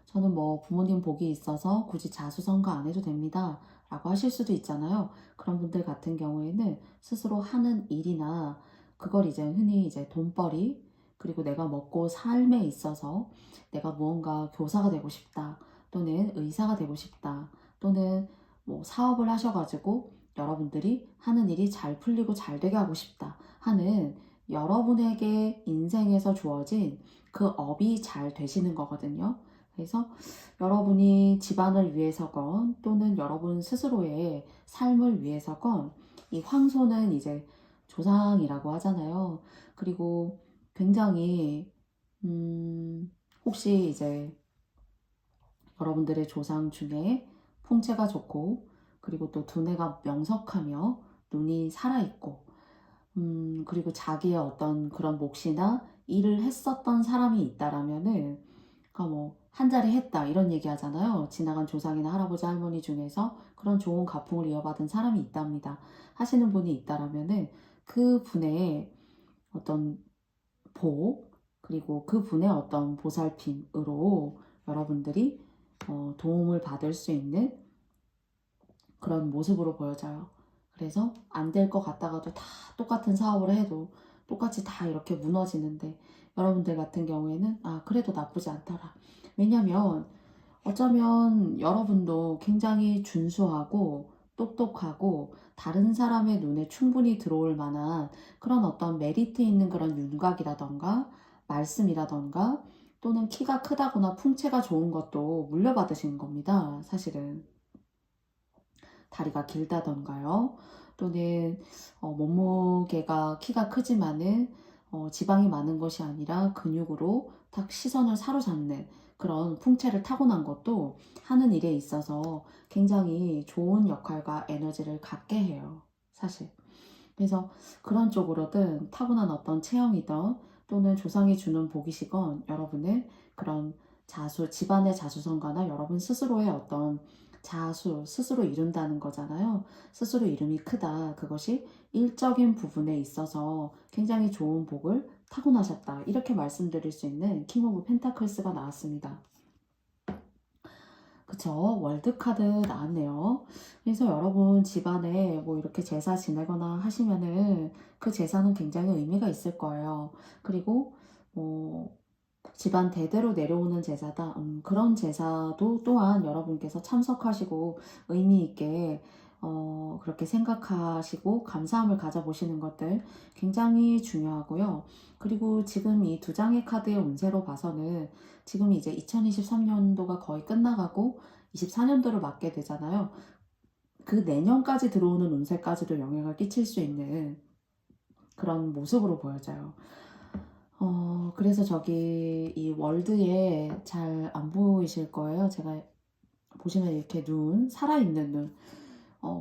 저는 뭐 부모님 복이 있어서 굳이 자수성가 안 해도 됩니다 라고 하실 수도 있잖아요. 그런 분들 같은 경우에는 스스로 하는 일이나 그걸 이제 흔히 이제 돈벌이 그리고 내가 먹고 삶에 있어서 내가 무언가 교사가 되고 싶다 또는 의사가 되고 싶다 또는 뭐 사업을 하셔가지고 여러분들이 하는 일이 잘 풀리고 잘 되게 하고 싶다 하는 여러분에게 인생에서 주어진 그 업이 잘 되시는 거거든요. 그래서 여러분이 집안을 위해서건 또는 여러분 스스로의 삶을 위해서건 이 황소는 이제 조상이라고 하잖아요. 그리고 굉장히 혹시 이제 여러분들의 조상 중에 풍채가 좋고 그리고 또 두뇌가 명석하며 눈이 살아있고 그리고 자기의 어떤 그런 몫이나 일을 했었던 사람이 있다라면은 그러니까 뭐 한 자리 했다 이런 얘기 하잖아요. 지나간 조상이나 할아버지 할머니 중에서 그런 좋은 가풍을 이어받은 사람이 있답니다. 하시는 분이 있다라면은 그 분의 어떤 복 그리고 그 분의 어떤 보살핌으로 여러분들이 도움을 받을 수 있는 그런 모습으로 보여져요. 그래서 안 될 것 같다가도 다 똑같은 사업을 해도 똑같이 다 이렇게 무너지는데 여러분들 같은 경우에는 그래도 나쁘지 않더라. 왜냐면 어쩌면 여러분도 굉장히 준수하고 똑똑하고 다른 사람의 눈에 충분히 들어올 만한 그런 어떤 메리트 있는 그런 윤곽이라던가 말씀이라던가 또는 키가 크다거나 풍채가 좋은 것도 물려받으신 겁니다. 사실은. 다리가 길다던가요. 또는 몸무게가 키가 크지만은 지방이 많은 것이 아니라 근육으로 딱 시선을 사로잡는 그런 풍채를 타고난 것도 하는 일에 있어서 굉장히 좋은 역할과 에너지를 갖게 해요. 사실. 그래서 그런 쪽으로든 타고난 어떤 체형이든 또는 조상이 주는 복이시건 여러분은 그런 집안의 자수성가나 여러분 스스로의 어떤 스스로 이룬다는 거잖아요. 스스로 이름이 크다. 그것이 일적인 부분에 있어서 굉장히 좋은 복을 타고나셨다. 이렇게 말씀드릴 수 있는 킹 오브 펜타클스가 나왔습니다. 그쵸? 월드카드 나왔네요. 그래서 여러분 집안에 뭐 이렇게 제사 지내거나 하시면은 그 제사는 굉장히 의미가 있을 거예요. 그리고 뭐 집안 대대로 내려오는 제사다. 그런 제사도 또한 여러분께서 참석하시고 의미 있게 그렇게 생각하시고 감사함을 가져보시는 것들 굉장히 중요하고요. 그리고 지금 이 두 장의 카드의 운세로 봐서는 지금 이제 2023년도가 거의 끝나가고 24년도를 맞게 되잖아요. 그 내년까지 들어오는 운세까지도 영향을 끼칠 수 있는 그런 모습으로 보여져요. 그래서 저기 이 월드에 잘 안 보이실 거예요. 제가 보시면 이렇게 살아있는 눈.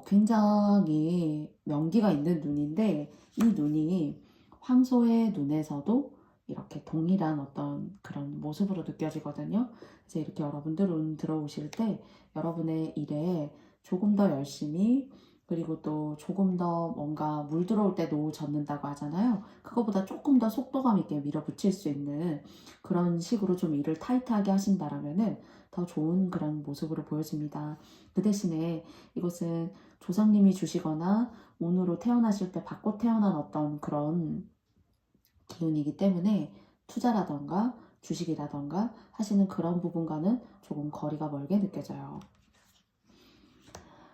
굉장히 명기가 있는 눈인데 이 눈이 황소의 눈에서도 이렇게 동일한 어떤 그런 모습으로 느껴지거든요. 그래서 이렇게 여러분들 운 들어오실 때 여러분의 일에 조금 더 열심히, 그리고 또 조금 더 뭔가 물 들어올 때 노 젓는다고 하잖아요. 그거보다 조금 더 속도감 있게 밀어붙일 수 있는 그런 식으로 좀 일을 타이트하게 하신다라면은 더 좋은 그런 모습으로 보여집니다. 그 대신에 이것은 조상님이 주시거나 운으로 태어나실 때 받고 태어난 어떤 그런 기운이기 때문에 투자라던가 주식이라던가 하시는 그런 부분과는 조금 거리가 멀게 느껴져요.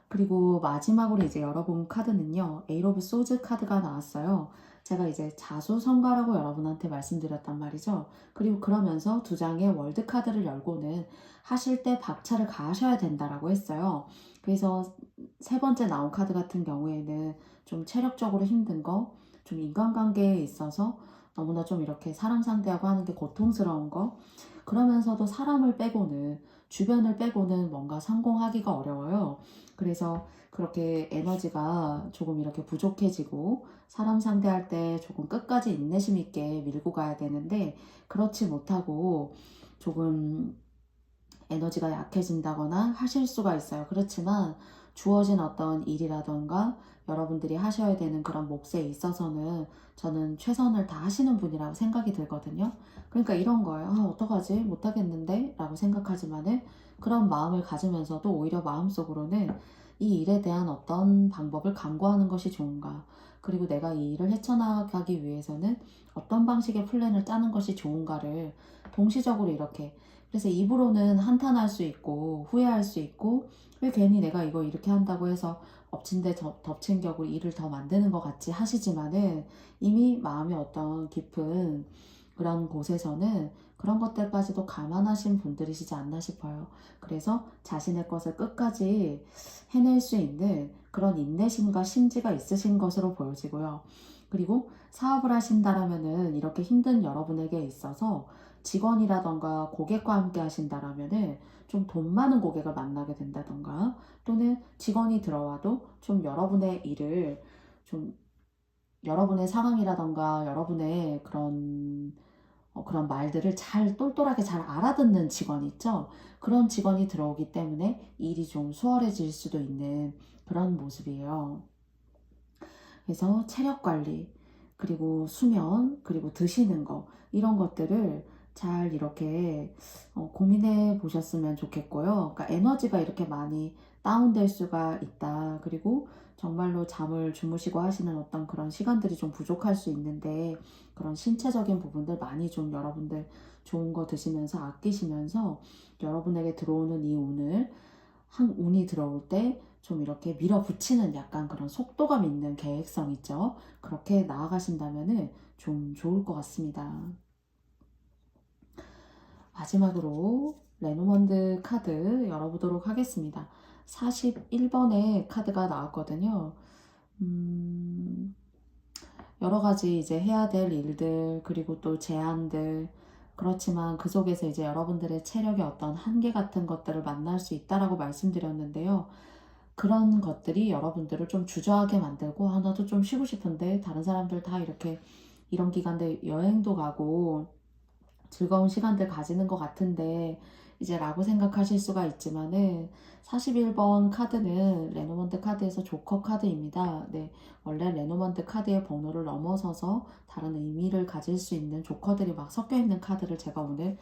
그리고 마지막으로 이제 열어본 카드는요, 에이트 오브 소즈 카드가 나왔어요. 제가 이제 자수성가라고 여러분한테 말씀드렸단 말이죠. 그리고 그러면서 두 장의 월드 카드를 열고는 하실 때 박차를 가하셔야 된다라고 했어요. 그래서 세 번째 나온 카드 같은 경우에는 좀 체력적으로 힘든 거, 좀 인간관계에 있어서 너무나 좀 이렇게 사람 상대하고 하는 게 고통스러운 거, 그러면서도 사람을 빼고는, 주변을 빼고는 뭔가 성공하기가 어려워요. 그래서 그렇게 에너지가 조금 이렇게 부족해지고 사람 상대할 때 조금 끝까지 인내심 있게 밀고 가야 되는데 그렇지 못하고 조금 에너지가 약해진다거나 하실 수가 있어요. 그렇지만 주어진 어떤 일이라던가 여러분들이 하셔야 되는 그런 몫에 있어서는 저는 최선을 다 하시는 분이라고 생각이 들거든요. 그러니까 이런 거예요. 어떡하지? 못하겠는데? 라고 생각하지만은 그런 마음을 가지면서도 오히려 마음속으로는 이 일에 대한 어떤 방법을 강구하는 것이 좋은가? 그리고 내가 이 일을 헤쳐나가기 위해서는 어떤 방식의 플랜을 짜는 것이 좋은가를 동시적으로 이렇게, 그래서 입으로는 한탄할 수 있고 후회할 수 있고 왜 괜히 내가 이거 이렇게 한다고 해서 엎친 데 덮친 격으로 일을 더 만드는 것 같이 하시지만은 이미 마음의 어떤 깊은 그런 곳에서는 그런 것들까지도 감안하신 분들이시지 않나 싶어요. 그래서 자신의 것을 끝까지 해낼 수 있는 그런 인내심과 심지가 있으신 것으로 보여지고요. 그리고 사업을 하신다라면은 이렇게 힘든 여러분에게 있어서 직원이라던가 고객과 함께 하신다라면은 좀 돈 많은 고객을 만나게 된다던가, 또는 직원이 들어와도 좀 여러분의 일을 좀 여러분의 상황이라던가 여러분의 그런 말들을 잘 똘똘하게 잘 알아듣는 직원 있죠? 그런 직원이 들어오기 때문에 일이 좀 수월해질 수도 있는 그런 모습이에요. 그래서 체력 관리, 그리고 수면, 그리고 드시는 거, 이런 것들을 잘 이렇게 고민해 보셨으면 좋겠고요. 그러니까 에너지가 이렇게 많이 다운될 수가 있다. 그리고 정말로 잠을 주무시고 하시는 어떤 그런 시간들이 좀 부족할 수 있는데, 그런 신체적인 부분들 많이 좀 여러분들 좋은 거 드시면서 아끼시면서 여러분에게 들어오는 이 운을, 한 운이 들어올 때 좀 이렇게 밀어붙이는 약간 그런 속도감 있는 계획성 있죠. 그렇게 나아가신다면은 좀 좋을 것 같습니다. 마지막으로 레노먼드 카드 열어보도록 하겠습니다. 41번의 카드가 나왔거든요. 여러 가지 이제 해야 될 일들, 그리고 또 제한들, 그렇지만 그 속에서 이제 여러분들의 체력의 어떤 한계 같은 것들을 만날 수 있다라고 말씀드렸는데요. 그런 것들이 여러분들을 좀 주저하게 만들고, 나도 좀 쉬고 싶은데 다른 사람들 다 이렇게 이런 기간대 여행도 가고 즐거운 시간들 가지는 것 같은데 이제 라고 생각하실 수가 있지만은, 41번 카드는 레노먼드 카드에서 조커 카드입니다. 네, 원래 레노먼드 카드의 번호를 넘어서서 다른 의미를 가질 수 있는 조커들이 막 섞여 있는 카드를 제가 오늘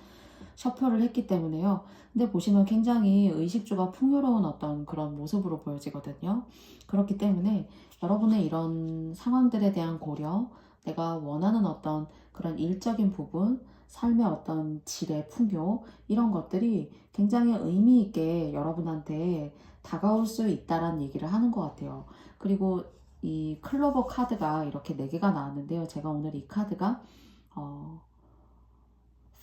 셔플을 했기 때문에요. 근데 보시면 굉장히 의식주가 풍요로운 어떤 그런 모습으로 보여지거든요. 그렇기 때문에 여러분의 이런 상황들에 대한 고려, 내가 원하는 어떤 그런 일적인 부분, 삶의 어떤 질의 풍요, 이런 것들이 굉장히 의미 있게 여러분한테 다가올 수 있다라는 얘기를 하는 것 같아요. 그리고 이 클로버 카드가 이렇게 4개가 나왔는데요. 제가 오늘 이 카드가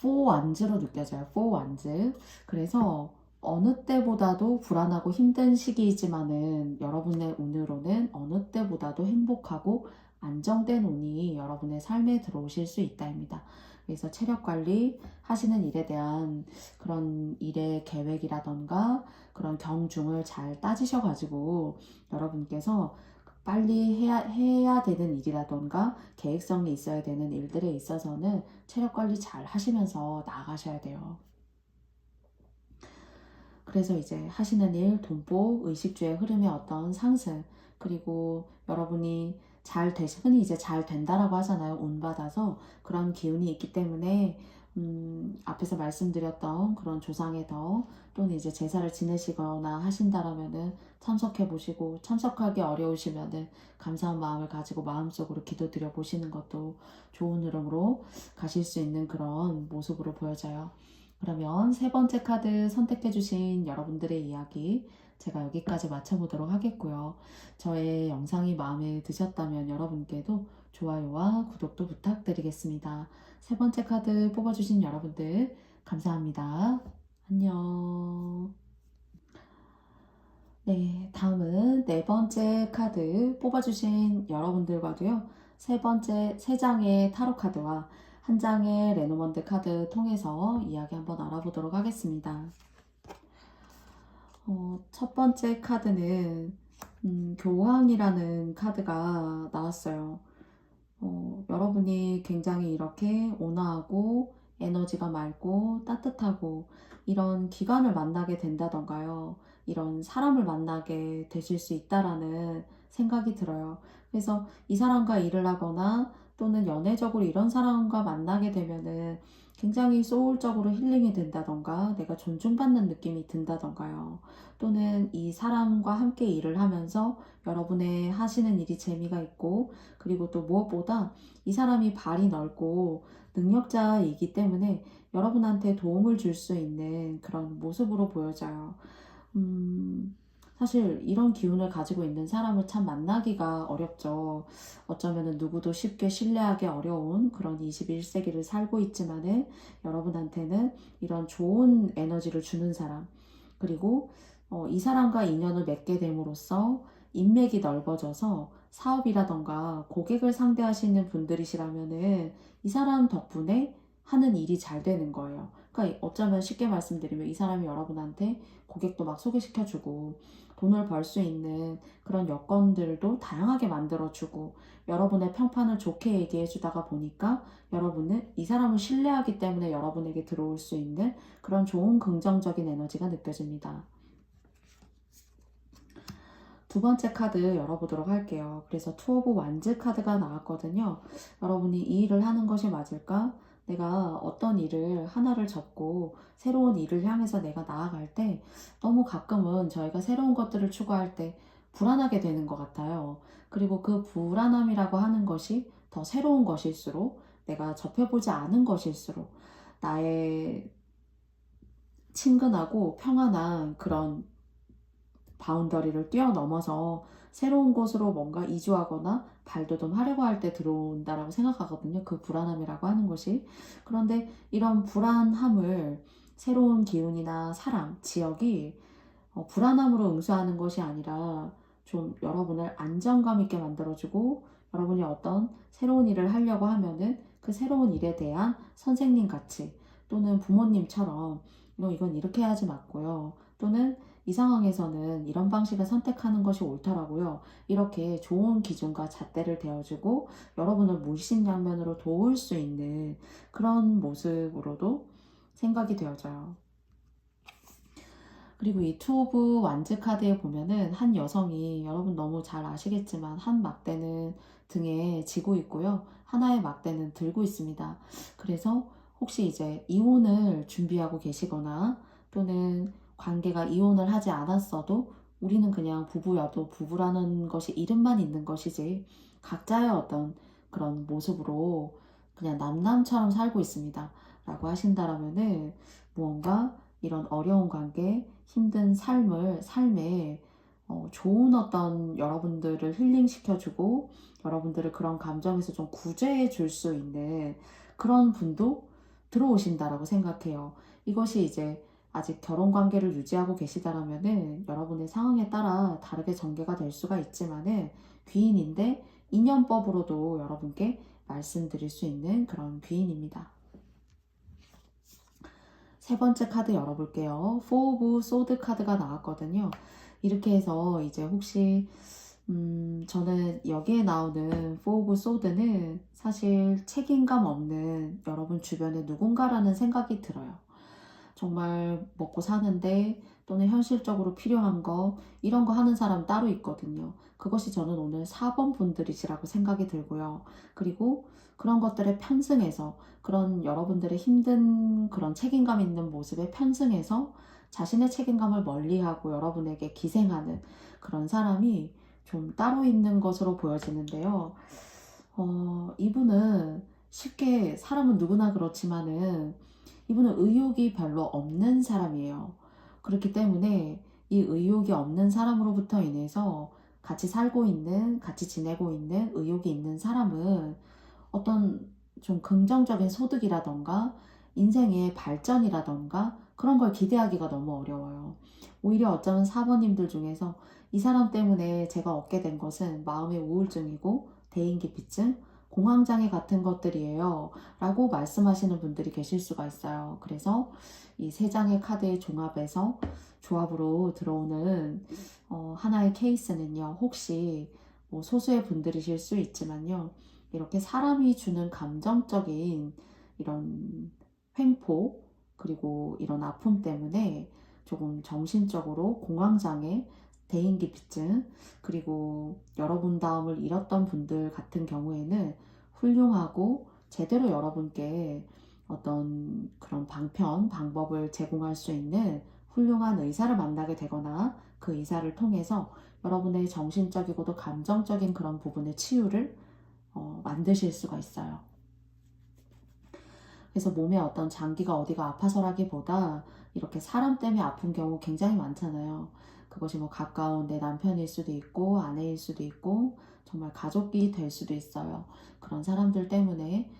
포 완즈로 느껴져요. 포 완즈. 그래서 어느 때보다도 불안하고 힘든 시기이지만은 여러분의 운으로는 어느 때보다도 행복하고 안정된 운이 여러분의 삶에 들어오실 수 있다입니다. 그래서 체력 관리 하시는 일에 대한 그런 일의 계획이라던가 그런 경중을 잘 따지셔가지고 여러분께서 빨리 해야 되는 일이라던가 계획성이 있어야 되는 일들에 있어서는 체력 관리 잘 하시면서 나아가셔야 돼요. 그래서 이제 하시는 일, 돈보, 의식주의 흐름의 어떤 상승, 그리고 여러분이 흔히 이제 잘 된다라고 하잖아요. 운 받아서 그런 기운이 있기 때문에 앞에서 말씀드렸던 그런 조상의 덕 또는 이제 제사를 지내시거나 하신다라면은 참석해 보시고, 참석하기 어려우시면은 감사한 마음을 가지고 마음속으로 기도드려 보시는 것도 좋은 흐름으로 가실 수 있는 그런 모습으로 보여져요. 그러면 세 번째 카드 선택해 주신 여러분들의 이야기 제가 여기까지 마쳐보도록 하겠고요. 저의 영상이 마음에 드셨다면 여러분께도 좋아요와 구독도 부탁드리겠습니다. 세 번째 카드 뽑아주신 여러분들 감사합니다. 안녕. 네, 다음은 네 번째 카드 뽑아주신 여러분들과도요. 세 장의 타로 카드와 한 장의 레노먼드 카드 통해서 이야기 한번 알아보도록 하겠습니다. 첫 번째 카드는 교황이라는 카드가 나왔어요. 여러분이 굉장히 이렇게 온화하고 에너지가 맑고 따뜻하고 이런 기관을 만나게 된다던가요. 이런 사람을 만나게 되실 수 있다라는 생각이 들어요. 그래서 이 사람과 일을 하거나 또는 연애적으로 이런 사람과 만나게 되면은 굉장히 소울적으로 힐링이 된다던가 내가 존중받는 느낌이 든다던가요. 또는 이 사람과 함께 일을 하면서 여러분의 하시는 일이 재미가 있고 그리고 또 무엇보다 이 사람이 발이 넓고 능력자이기 때문에 여러분한테 도움을 줄 수 있는 그런 모습으로 보여져요. 사실 이런 기운을 가지고 있는 사람을 참 만나기가 어렵죠. 어쩌면은 누구도 쉽게 신뢰하기 어려운 그런 21세기를 살고 있지만은 여러분한테는 이런 좋은 에너지를 주는 사람, 그리고 이 사람과 인연을 맺게 됨으로써 인맥이 넓어져서 사업이라던가 고객을 상대하시는 분들이시라면은 이 사람 덕분에 하는 일이 잘 되는 거예요. 그러니까 어쩌면 쉽게 말씀드리면 이 사람이 여러분한테 고객도 막 소개시켜주고 돈을 벌 수 있는 그런 여건들도 다양하게 만들어주고 여러분의 평판을 좋게 얘기해주다가 보니까 여러분은 이 사람을 신뢰하기 때문에 여러분에게 들어올 수 있는 그런 좋은 긍정적인 에너지가 느껴집니다. 두 번째 카드 열어보도록 할게요. 그래서 투 오브 완즈 카드가 나왔거든요. 여러분이 이 일을 하는 것이 맞을까? 내가 어떤 일을 하나를 접고 새로운 일을 향해서 내가 나아갈 때 너무 가끔은 저희가 새로운 것들을 추구할 때 불안하게 되는 것 같아요. 그리고 그 불안함이라고 하는 것이 더 새로운 것일수록 내가 접해보지 않은 것일수록 나의 친근하고 평안한 그런 바운더리를 뛰어넘어서 새로운 곳으로 뭔가 이주하거나 발돋움하려고 할 때 들어온다라고 생각하거든요. 그 불안함이라고 하는 것이. 그런데 이런 불안함을 새로운 기운이나 사람, 지역이 불안함으로 응수하는 것이 아니라 좀 여러분을 안정감 있게 만들어주고 여러분이 어떤 새로운 일을 하려고 하면은 그 새로운 일에 대한 선생님 같이 또는 부모님처럼 이건 이렇게 해야지 맞고요. 또는 이 상황에서는 이런 방식을 선택하는 것이 옳더라고요. 이렇게 좋은 기준과 잣대를 대어주고 여러분을 물심양면으로 도울 수 있는 그런 모습으로도 생각이 되어져요. 그리고 이 투 오브 완즈 카드에 보면은 한 여성이 여러분 너무 잘 아시겠지만 한 막대는 등에 지고 있고요. 하나의 막대는 들고 있습니다. 그래서 혹시 이제 이혼을 준비하고 계시거나 또는 관계가 이혼을 하지 않았어도 우리는 그냥 부부여도 부부라는 것이 이름만 있는 것이지 각자의 어떤 그런 모습으로 그냥 남남처럼 살고 있습니다. 라고 하신다라면은 무언가 이런 어려운 관계, 힘든 삶에 좋은 어떤 여러분들을 힐링시켜주고 여러분들을 그런 감정에서 좀 구제해 줄 수 있는 그런 분도 들어오신다라고 생각해요. 이것이 이제 아직 결혼 관계를 유지하고 계시다라면은 여러분의 상황에 따라 다르게 전개가 될 수가 있지만은 귀인인데 인연법으로도 여러분께 말씀드릴 수 있는 그런 귀인입니다. 세 번째 카드 열어볼게요. Four of Swords 카드가 나왔거든요. 이렇게 해서 이제 혹시 저는 여기에 나오는 Four of Swords는 사실 책임감 없는 여러분 주변에 누군가라는 생각이 들어요. 정말 먹고 사는데 또는 현실적으로 필요한 거 이런 거 하는 사람 따로 있거든요. 그것이 저는 오늘 4번 분들이시라고 생각이 들고요. 그리고 그런 것들에 편승해서 그런 여러분들의 힘든 그런 책임감 있는 모습에 편승해서 자신의 책임감을 멀리하고 여러분에게 기생하는 그런 사람이 좀 따로 있는 것으로 보여지는데요. 이분은 쉽게 사람은 누구나 그렇지만은 이분은 의욕이 별로 없는 사람이에요. 그렇기 때문에 이 의욕이 없는 사람으로부터 인해서 같이 살고 있는, 같이 지내고 있는 의욕이 있는 사람은 어떤 좀 긍정적인 소득이라던가 인생의 발전이라던가 그런 걸 기대하기가 너무 어려워요. 오히려 어쩌면 사모님들 중에서 이 사람 때문에 제가 얻게 된 것은 마음의 우울증이고 대인기피증, 공황장애 같은 것들이에요. 라고 말씀하시는 분들이 계실 수가 있어요. 그래서 이 세 장의 카드의 종합에서 조합으로 들어오는 하나의 케이스는요. 혹시 뭐 소수의 분들이실 수 있지만요. 이렇게 사람이 주는 감정적인 이런 횡포 그리고 이런 아픔 때문에 조금 정신적으로 공황장애, 대인기피증 그리고 여러분 다움을 잃었던 분들 같은 경우에는 훌륭하고 제대로 여러분께 어떤 그런 방법을 제공할 수 있는 훌륭한 의사를 만나게 되거나 그 의사를 통해서 여러분의 정신적이고도 감정적인 그런 부분의 치유를 만드실 수가 있어요. 그래서 몸에 어떤 장기가 어디가 아파서라기보다 이렇게 사람 때문에 아픈 경우 굉장히 많잖아요. 그것이 뭐 가까운 내 남편일 수도 있고 아내일 수도 있고 정말 가족이 될 수도 있어요. 그런 사람들 때문에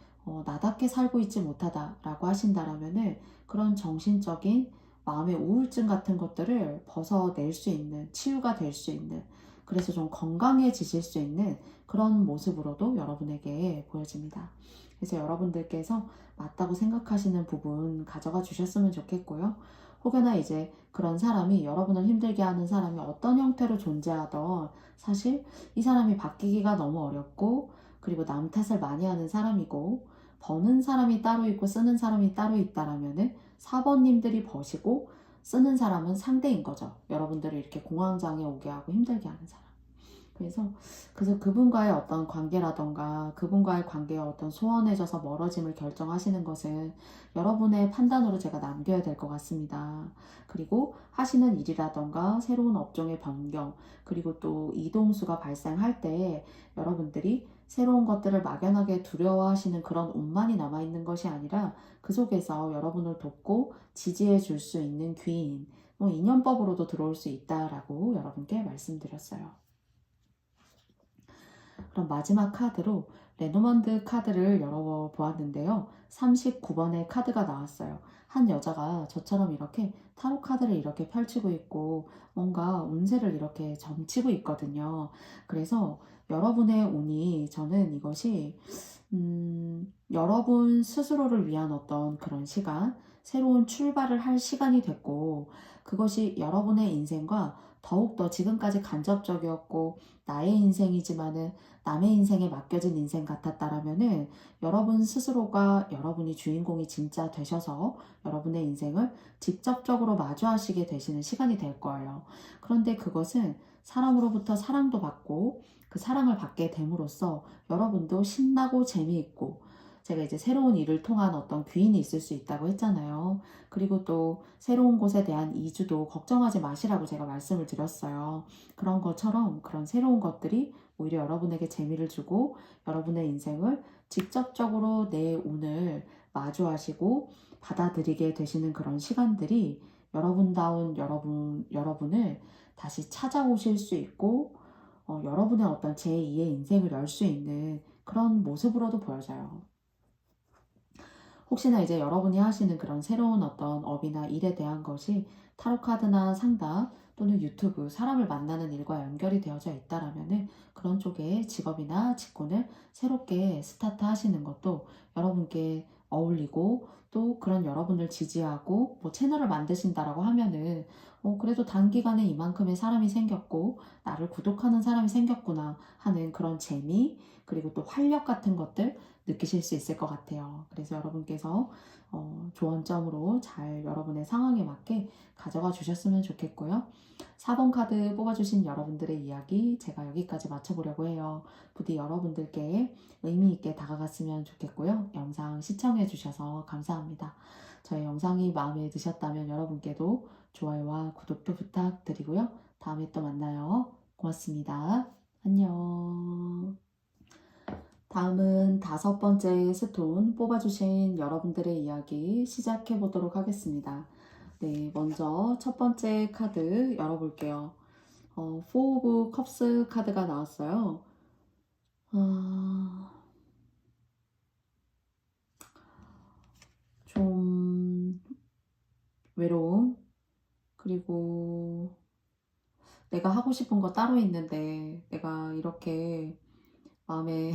나답게 살고 있지 못하다라고 하신다라면은 그런 정신적인 마음의 우울증 같은 것들을 벗어낼 수 있는 치유가 될 수 있는 그래서 좀 건강해지실 수 있는 그런 모습으로도 여러분에게 보여집니다. 그래서 여러분들께서 맞다고 생각하시는 부분 가져가 주셨으면 좋겠고요. 혹여나 이제 그런 사람이 여러분을 힘들게 하는 사람이 어떤 형태로 존재하던 사실 이 사람이 바뀌기가 너무 어렵고 그리고 남 탓을 많이 하는 사람이고 버는 사람이 따로 있고 쓰는 사람이 따로 있다라면은 4번님들이 버시고 쓰는 사람은 상대인 거죠. 여러분들을 이렇게 공황장애 오게 하고 힘들게 하는 사람. 그래서 그분과의 어떤 관계라던가 그분과의 관계가 어떤 소원해져서 멀어짐을 결정하시는 것은 여러분의 판단으로 제가 남겨야 될 것 같습니다. 그리고 하시는 일이라던가 새로운 업종의 변경 그리고 또 이동수가 발생할 때 여러분들이 새로운 것들을 막연하게 두려워하시는 그런 운만이 남아있는 것이 아니라 그 속에서 여러분을 돕고 지지해 줄 수 있는 귀인, 인연법으로도 들어올 수 있다라고 여러분께 말씀드렸어요. 그럼 마지막 카드로 레노먼드 카드를 열어보았는데요. 39번의 카드가 나왔어요. 한 여자가 저처럼 이렇게 타로 카드를 이렇게 펼치고 있고 뭔가 운세를 이렇게 점치고 있거든요. 그래서 여러분의 운이 저는 이것이 여러분 스스로를 위한 어떤 그런 시간, 새로운 출발을 할 시간이 됐고 그것이 여러분의 인생과 더욱더 지금까지 간접적이었고 나의 인생이지만은 남의 인생에 맡겨진 인생 같았다라면은 여러분 스스로가 여러분이 주인공이 진짜 되셔서 여러분의 인생을 직접적으로 마주하시게 되시는 시간이 될 거예요. 그런데 그것은 사람으로부터 사랑도 받고 그 사랑을 받게 됨으로써 여러분도 신나고 재미있고 제가 이제 새로운 일을 통한 어떤 귀인이 있을 수 있다고 했잖아요. 그리고 또 새로운 곳에 대한 이주도 걱정하지 마시라고 제가 말씀을 드렸어요. 그런 것처럼 그런 새로운 것들이 오히려 여러분에게 재미를 주고 여러분의 인생을 직접적으로 내 운을 마주하시고 받아들이게 되시는 그런 시간들이 여러분다운 여러분을 다시 찾아오실 수 있고 여러분의 어떤 제2의 인생을 열 수 있는 그런 모습으로도 보여져요. 혹시나 이제 여러분이 하시는 그런 새로운 어떤 업이나 일에 대한 것이 타로카드나 상담 또는 유튜브, 사람을 만나는 일과 연결이 되어져 있다라면은 그런 쪽에 직업이나 직군을 새롭게 스타트 하시는 것도 여러분께 어울리고, 또 그런 여러분을 지지하고 뭐 채널을 만드신다라고 하면은 그래도 단기간에 이만큼의 사람이 생겼고 나를 구독하는 사람이 생겼구나 하는 그런 재미, 그리고 또 활력 같은 것들 느끼실 수 있을 것 같아요. 그래서 여러분께서 조언점으로 잘 여러분의 상황에 맞게 가져가 주셨으면 좋겠고요. 4번 카드 뽑아주신 여러분들의 이야기 제가 여기까지 마쳐보려고 해요. 부디 여러분들께 의미 있게 다가갔으면 좋겠고요. 영상 시청해 주셔서 감사합니다. 저의 영상이 마음에 드셨다면 여러분께도 좋아요와 구독도 부탁드리고요. 다음에 또 만나요. 고맙습니다. 안녕. 다음은 5번째 스톤 뽑아주신 여러분들의 이야기 시작해 보도록 하겠습니다. 네, 먼저 첫 번째 카드 열어볼게요. Four of Cups 카드가 나왔어요. 좀 외로움, 그리고 내가 하고 싶은 거 따로 있는데 내가 이렇게 마음에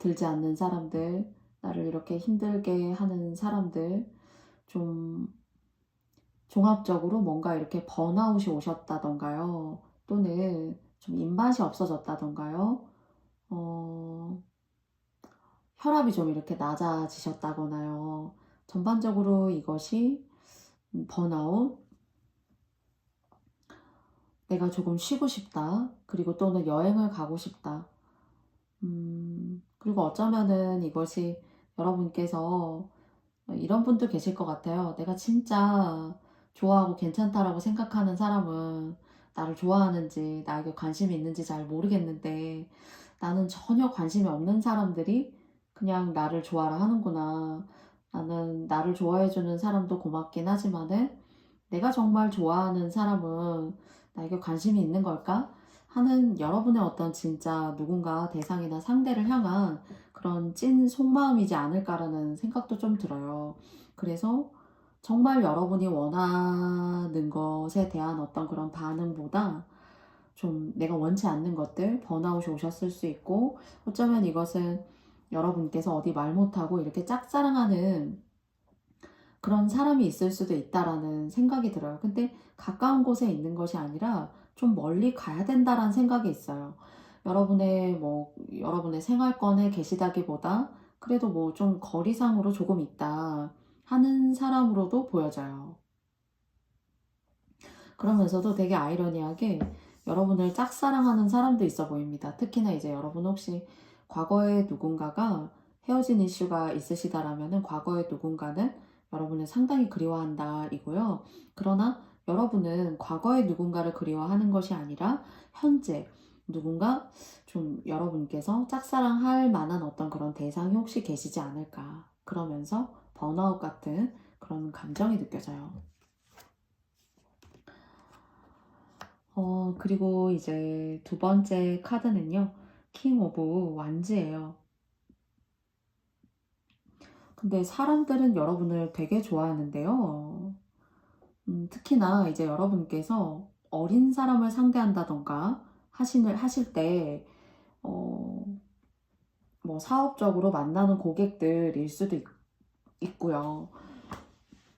들지 않는 사람들, 나를 이렇게 힘들게 하는 사람들, 좀 종합적으로 뭔가 이렇게 번아웃이 오셨다던가요. 또는 좀 입맛이 없어졌다던가요. 혈압이 좀 이렇게 낮아지셨다거나요. 전반적으로 이것이 번아웃, 내가 조금 쉬고 싶다. 그리고 또는 여행을 가고 싶다. 그리고 어쩌면은 이것이 여러분께서 이런 분도 계실 것 같아요. 내가 진짜 좋아하고 괜찮다라고 생각하는 사람은 나를 좋아하는지 나에게 관심이 있는지 잘 모르겠는데 나는 전혀 관심이 없는 사람들이 그냥 나를 좋아라 하는구나. 나는 나를 좋아해주는 사람도 고맙긴 하지만은 내가 정말 좋아하는 사람은 나에게 관심이 있는 걸까? 하는 여러분의 어떤 진짜 누군가 대상이나 상대를 향한 그런 찐 속마음이지 않을까라는 생각도 좀 들어요. 그래서 정말 여러분이 원하는 것에 대한 어떤 그런 반응보다 좀 내가 원치 않는 것들, 번아웃이 오셨을 수 있고, 어쩌면 이것은 여러분께서 어디 말 못하고 이렇게 짝사랑하는 그런 사람이 있을 수도 있다라는 생각이 들어요. 근데 가까운 곳에 있는 것이 아니라 좀 멀리 가야 된다라는 생각이 있어요. 여러분의 생활권에 계시다기보다 그래도 뭐 좀 거리상으로 조금 있다 하는 사람으로도 보여져요. 그러면서도 되게 아이러니하게 여러분을 짝사랑하는 사람도 있어 보입니다. 특히나 이제 여러분 혹시 과거에 누군가가 헤어진 이슈가 있으시다라면은 과거의 누군가는 여러분을 상당히 그리워한다 이고요. 그러나 여러분은 과거의 누군가를 그리워하는 것이 아니라 현재 누군가 좀 여러분께서 짝사랑할 만한 어떤 그런 대상이 혹시 계시지 않을까. 그러면서 번아웃 같은 그런 감정이 느껴져요. 그리고 이제 두 번째 카드는요, 킹 오브 완즈예요. 근데 사람들은 여러분을 되게 좋아하는데요. 특히나 이제 여러분께서 어린 사람을 상대한다던가 하실 때, 뭐 사업적으로 만나는 고객들일 수도 있고요.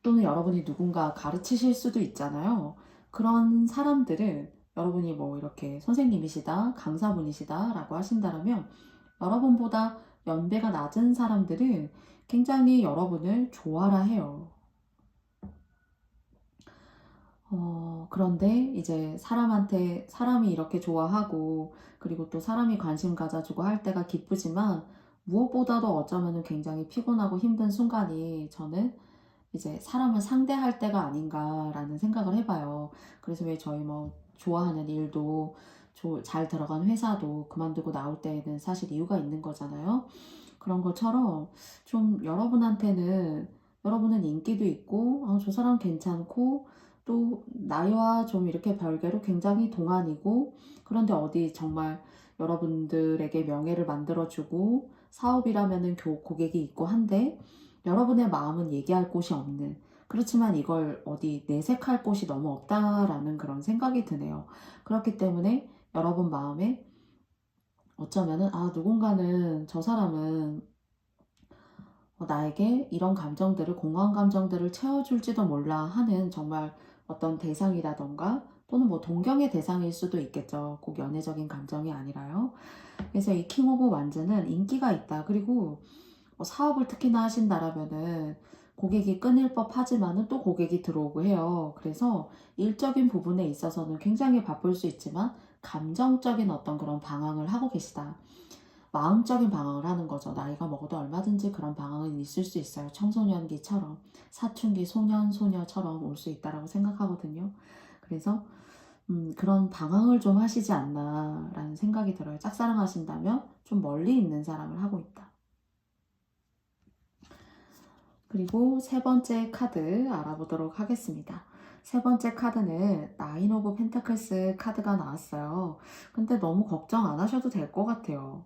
또는 여러분이 누군가 가르치실 수도 있잖아요. 그런 사람들은 여러분이 뭐 이렇게 선생님이시다, 강사분이시다 라고 하신다면 여러분보다 연배가 낮은 사람들은 굉장히 여러분을 좋아라 해요. 그런데 이제 사람이 이렇게 좋아하고 그리고 또 사람이 관심 가져주고 할 때가 기쁘지만 무엇보다도 어쩌면 굉장히 피곤하고 힘든 순간이 저는 이제 사람을 상대할 때가 아닌가라는 생각을 해봐요. 그래서 왜 저희 뭐 좋아하는 일도 잘 들어간 회사도 그만두고 나올 때에는 사실 이유가 있는 거잖아요. 그런 것처럼 좀 여러분은 인기도 있고 저 사람 괜찮고 또 나이와 좀 이렇게 별개로 굉장히 동안이고 그런데 어디 정말 여러분들에게 명예를 만들어주고 사업이라면은 고객이 있고 한데 여러분의 마음은 얘기할 곳이 없는 그렇지만 이걸 어디 내색할 곳이 너무 없다라는 그런 생각이 드네요. 그렇기 때문에 여러분 마음에 어쩌면은 누군가는 저 사람은 나에게 이런 감정들을, 공허한 감정들을 채워줄지도 몰라 하는 정말 어떤 대상이라던가 또는 뭐 동경의 대상일 수도 있겠죠. 꼭 연애적인 감정이 아니라요. 그래서 이 킹 오브 완즈는 인기가 있다. 그리고 사업을 특히나 하신다라면은 고객이 끊일 법하지만은 또 고객이 들어오고 해요. 그래서 일적인 부분에 있어서는 굉장히 바쁠 수 있지만 감정적인 어떤 그런 방황을 하고 계시다. 마음적인 방황을 하는 거죠. 나이가 먹어도 얼마든지 그런 방황은 있을 수 있어요. 청소년기처럼, 사춘기 소년, 소녀처럼 올 수 있다라고 생각하거든요. 그래서 그런 방황을 좀 하시지 않나라는 생각이 들어요. 짝사랑 하신다면 좀 멀리 있는 사랑을 하고 있다. 그리고 세 번째 카드 알아보도록 하겠습니다. 세 번째 카드는 나인 오브 펜타클스 카드가 나왔어요. 근데 너무 걱정 안 하셔도 될 것 같아요.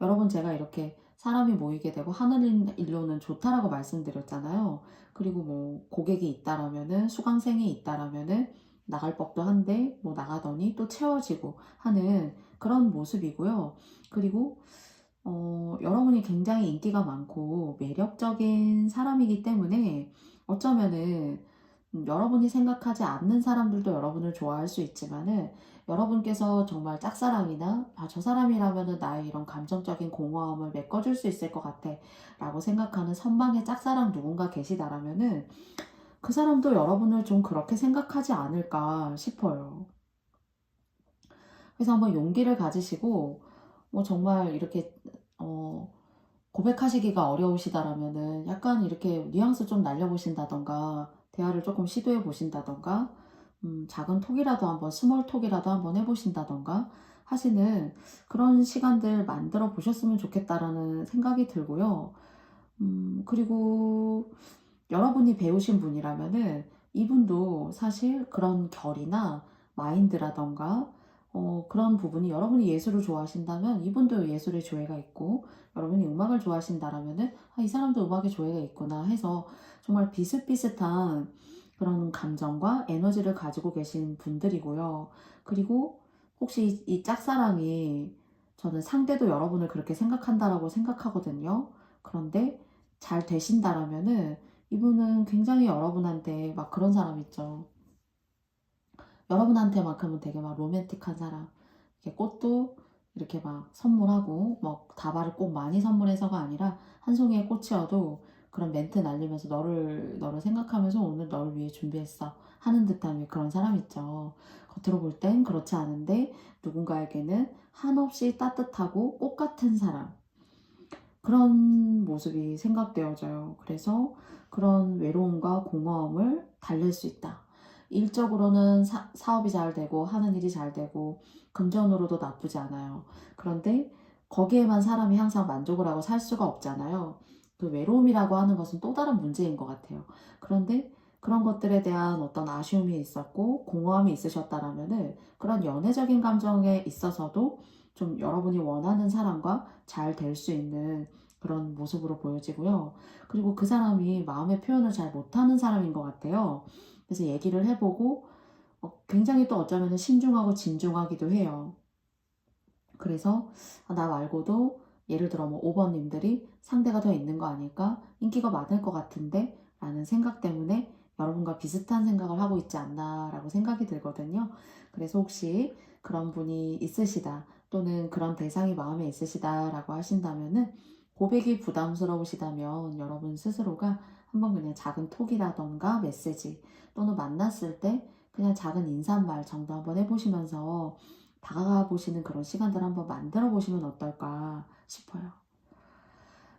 여러분, 제가 이렇게 사람이 모이게 되고 하늘 일로는 좋다라고 말씀드렸잖아요. 그리고 뭐 고객이 있다라면은, 수강생이 있다라면은 나갈 법도 한데 뭐 나가더니 또 채워지고 하는 그런 모습이고요. 그리고 여러분이 굉장히 인기가 많고 매력적인 사람이기 때문에 어쩌면은 여러분이 생각하지 않는 사람들도 여러분을 좋아할 수 있지만은, 여러분께서 정말 짝사랑이나 저 사람이라면은 나의 이런 감정적인 공허함을 메꿔줄 수 있을 것 같아 라고 생각하는 선망의 짝사랑 누군가 계시다라면은 그 사람도 여러분을 좀 그렇게 생각하지 않을까 싶어요. 그래서 한번 용기를 가지시고 뭐 정말 이렇게 고백하시기가 어려우시다라면은 약간 이렇게 뉘앙스 좀 날려보신다던가, 대화를 조금 시도해 보신다던가, 작은 톡이라도 한번, 스몰 톡이라도 한번 해보신다던가 하시는 그런 시간들 만들어 보셨으면 좋겠다라는 생각이 들고요. 그리고 여러분이 배우신 분이라면은 이분도 사실 그런 결이나 마인드라던가 그런 부분이, 여러분이 예술을 좋아하신다면 이분도 예술의 조예가 있고, 여러분이 음악을 좋아하신다라면은 이 사람도 음악의 조예가 있구나 해서 정말 비슷비슷한 그런 감정과 에너지를 가지고 계신 분들이고요. 그리고 혹시 이 짝사랑이, 저는 상대도 여러분을 그렇게 생각한다라고 생각하거든요. 그런데 잘 되신다라면은 이분은 굉장히 여러분한테 막 그런 사람 있죠. 여러분한테만큼은 되게 막 로맨틱한 사람. 이렇게 꽃도 이렇게 막 선물하고, 뭐 다발을 꼭 많이 선물해서가 아니라 한 송이의 꽃이어도 그런 멘트 날리면서 너를 생각하면서 오늘 너를 위해 준비했어 하는 듯한 그런 사람 있죠. 겉으로 볼 땐 그렇지 않은데 누군가에게는 한없이 따뜻하고 꽃 같은 사람. 그런 모습이 생각되어져요. 그래서 그런 외로움과 공허함을 달랠 수 있다. 일적으로는 사업이 잘 되고 하는 일이 잘 되고 금전으로도 나쁘지 않아요. 그런데 거기에만 사람이 항상 만족을 하고 살 수가 없잖아요. 그 외로움이라고 하는 것은 또 다른 문제인 것 같아요. 그런데 그런 것들에 대한 어떤 아쉬움이 있었고 공허함이 있으셨다라면은 그런 연애적인 감정에 있어서도 좀 여러분이 원하는 사람과 잘 될 수 있는 그런 모습으로 보여지고요. 그리고 그 사람이 마음의 표현을 잘 못하는 사람인 것 같아요. 그래서 얘기를 해보고 굉장히 또 어쩌면 신중하고 진중하기도 해요. 그래서 나 말고도 예를 들어 뭐 5번님들이 상대가 더 있는 거 아닐까? 인기가 많을 것 같은데? 라는 생각 때문에 여러분과 비슷한 생각을 하고 있지 않나 라고 생각이 들거든요. 그래서 혹시 그런 분이 있으시다, 또는 그런 대상이 마음에 있으시다 라고 하신다면은, 고백이 부담스러우시다면 여러분 스스로가 한번 그냥 작은 톡이라던가 메시지, 또는 만났을 때 그냥 작은 인사말 정도 한번 해보시면서 다가가 보시는 그런 시간들 한번 만들어 보시면 어떨까 싶어요.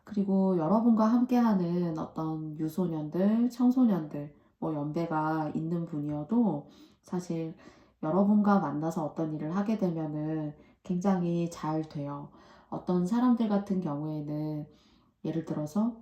그리고 여러분과 함께하는 어떤 유소년들, 청소년들, 뭐 연배가 있는 분이어도 사실 여러분과 만나서 어떤 일을 하게 되면은 굉장히 잘 돼요. 어떤 사람들 같은 경우에는 예를 들어서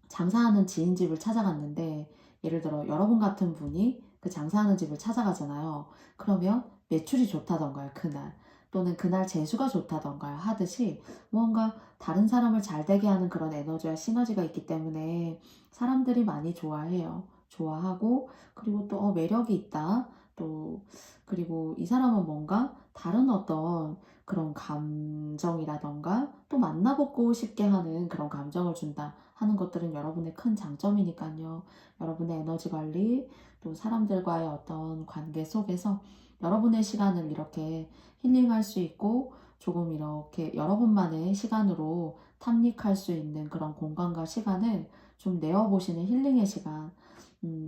장사하는 지인 집을 찾아갔는데, 예를 들어 여러분 같은 분이 그 장사하는 집을 찾아가잖아요. 그러면 매출이 좋다던가요, 그날. 또는 그날 재수가 좋다던가요 하듯이 뭔가 다른 사람을 잘 되게 하는 그런 에너지와 시너지가 있기 때문에 사람들이 많이 좋아해요. 좋아하고, 그리고 또 매력이 있다. 또 그리고 이 사람은 뭔가 다른 어떤 그런 감정이라던가 또 만나보고 싶게 하는 그런 감정을 준다 하는 것들은 여러분의 큰 장점이니까요. 여러분의 에너지 관리, 또 사람들과의 어떤 관계 속에서 여러분의 시간을 이렇게 힐링할 수 있고, 조금 이렇게 여러분만의 시간으로 탐닉할 수 있는 그런 공간과 시간을 좀 내어보시는 힐링의 시간,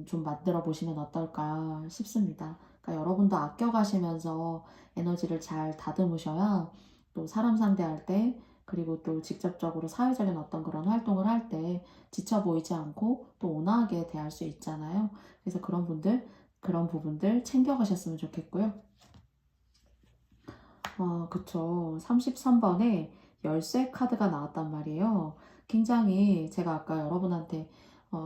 좀 만들어 보시면 어떨까 싶습니다. 그러니까 여러분도 아껴가시면서 에너지를 잘 다듬으셔야 또 사람 상대할 때, 그리고 또 직접적으로 사회적인 어떤 그런 활동을 할 때 지쳐 보이지 않고 또 온화하게 대할 수 있잖아요. 그래서 그런 부분들 챙겨가셨으면 좋겠고요. 그쵸. 33번에 열쇠 카드가 나왔단 말이에요. 굉장히 제가 아까 여러분한테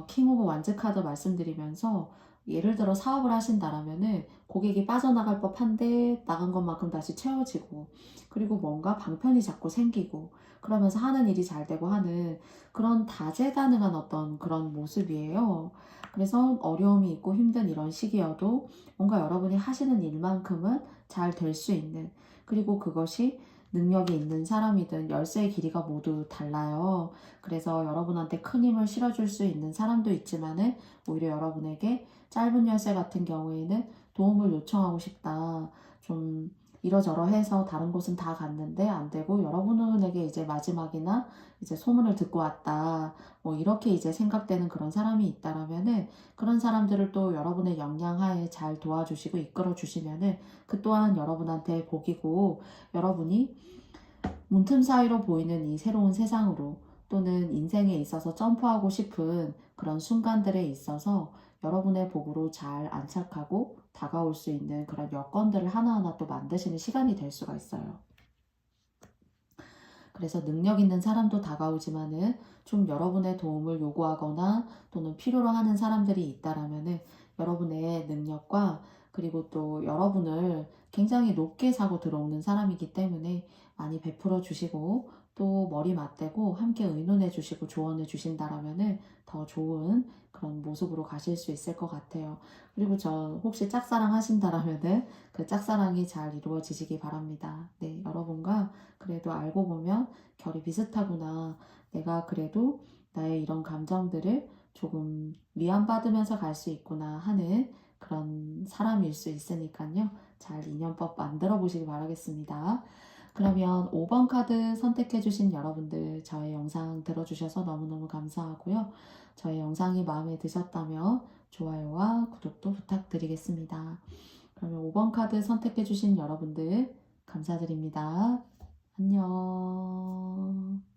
킹 오브 완즈 카드 말씀드리면서, 예를 들어 사업을 하신다라면은 고객이 빠져나갈 법한데 나간 것만큼 다시 채워지고, 그리고 뭔가 방편이 자꾸 생기고, 그러면서 하는 일이 잘 되고 하는 그런 다재다능한 어떤 그런 모습이에요. 그래서 어려움이 있고 힘든 이런 시기여도 뭔가 여러분이 하시는 일만큼은 잘 될 수 있는, 그리고 그것이 능력이 있는 사람이든 열쇠의 길이가 모두 달라요. 그래서 여러분한테 큰 힘을 실어줄 수 있는 사람도 있지만은, 오히려 여러분에게 짧은 열쇠 같은 경우에는 도움을 요청하고 싶다, 좀 이러저러해서 다른 곳은 다 갔는데 안 되고 여러분에게 이제 마지막이나 이제 소문을 듣고 왔다, 뭐 이렇게 이제 생각되는 그런 사람이 있다라면은, 그런 사람들을 또 여러분의 역량하에 잘 도와주시고 이끌어 주시면은 그 또한 여러분한테 복이고, 여러분이 문틈 사이로 보이는 이 새로운 세상으로, 또는 인생에 있어서 점프하고 싶은 그런 순간들에 있어서 여러분의 복으로 잘 안착하고 다가올 수 있는 그런 여건들을 하나하나 또 만드시는 시간이 될 수가 있어요. 그래서 능력 있는 사람도 다가오지만은, 좀 여러분의 도움을 요구하거나 또는 필요로 하는 사람들이 있다라면은, 여러분의 능력과 그리고 또 여러분을 굉장히 높게 사고 들어오는 사람이기 때문에 많이 베풀어 주시고, 또 머리 맞대고 함께 의논해 주시고 조언해 주신다라면은 더 좋은 그런 모습으로 가실 수 있을 것 같아요. 그리고 저 혹시 짝사랑 하신다라면은 그 짝사랑이 잘 이루어지시기 바랍니다. 네, 여러분과 그래도 알고 보면 결이 비슷하구나, 내가 그래도 나의 이런 감정들을 조금 위안받으면서 갈 수 있구나 하는 그런 사람일 수 있으니까요. 잘 인연법 만들어 보시기 바라겠습니다. 그러면 5번 카드 선택해 주신 여러분들, 저의 영상 들어주셔서 너무너무 감사하고요. 저의 영상이 마음에 드셨다면 좋아요와 구독도 부탁드리겠습니다. 그러면 5번 카드 선택해 주신 여러분들 감사드립니다. 안녕.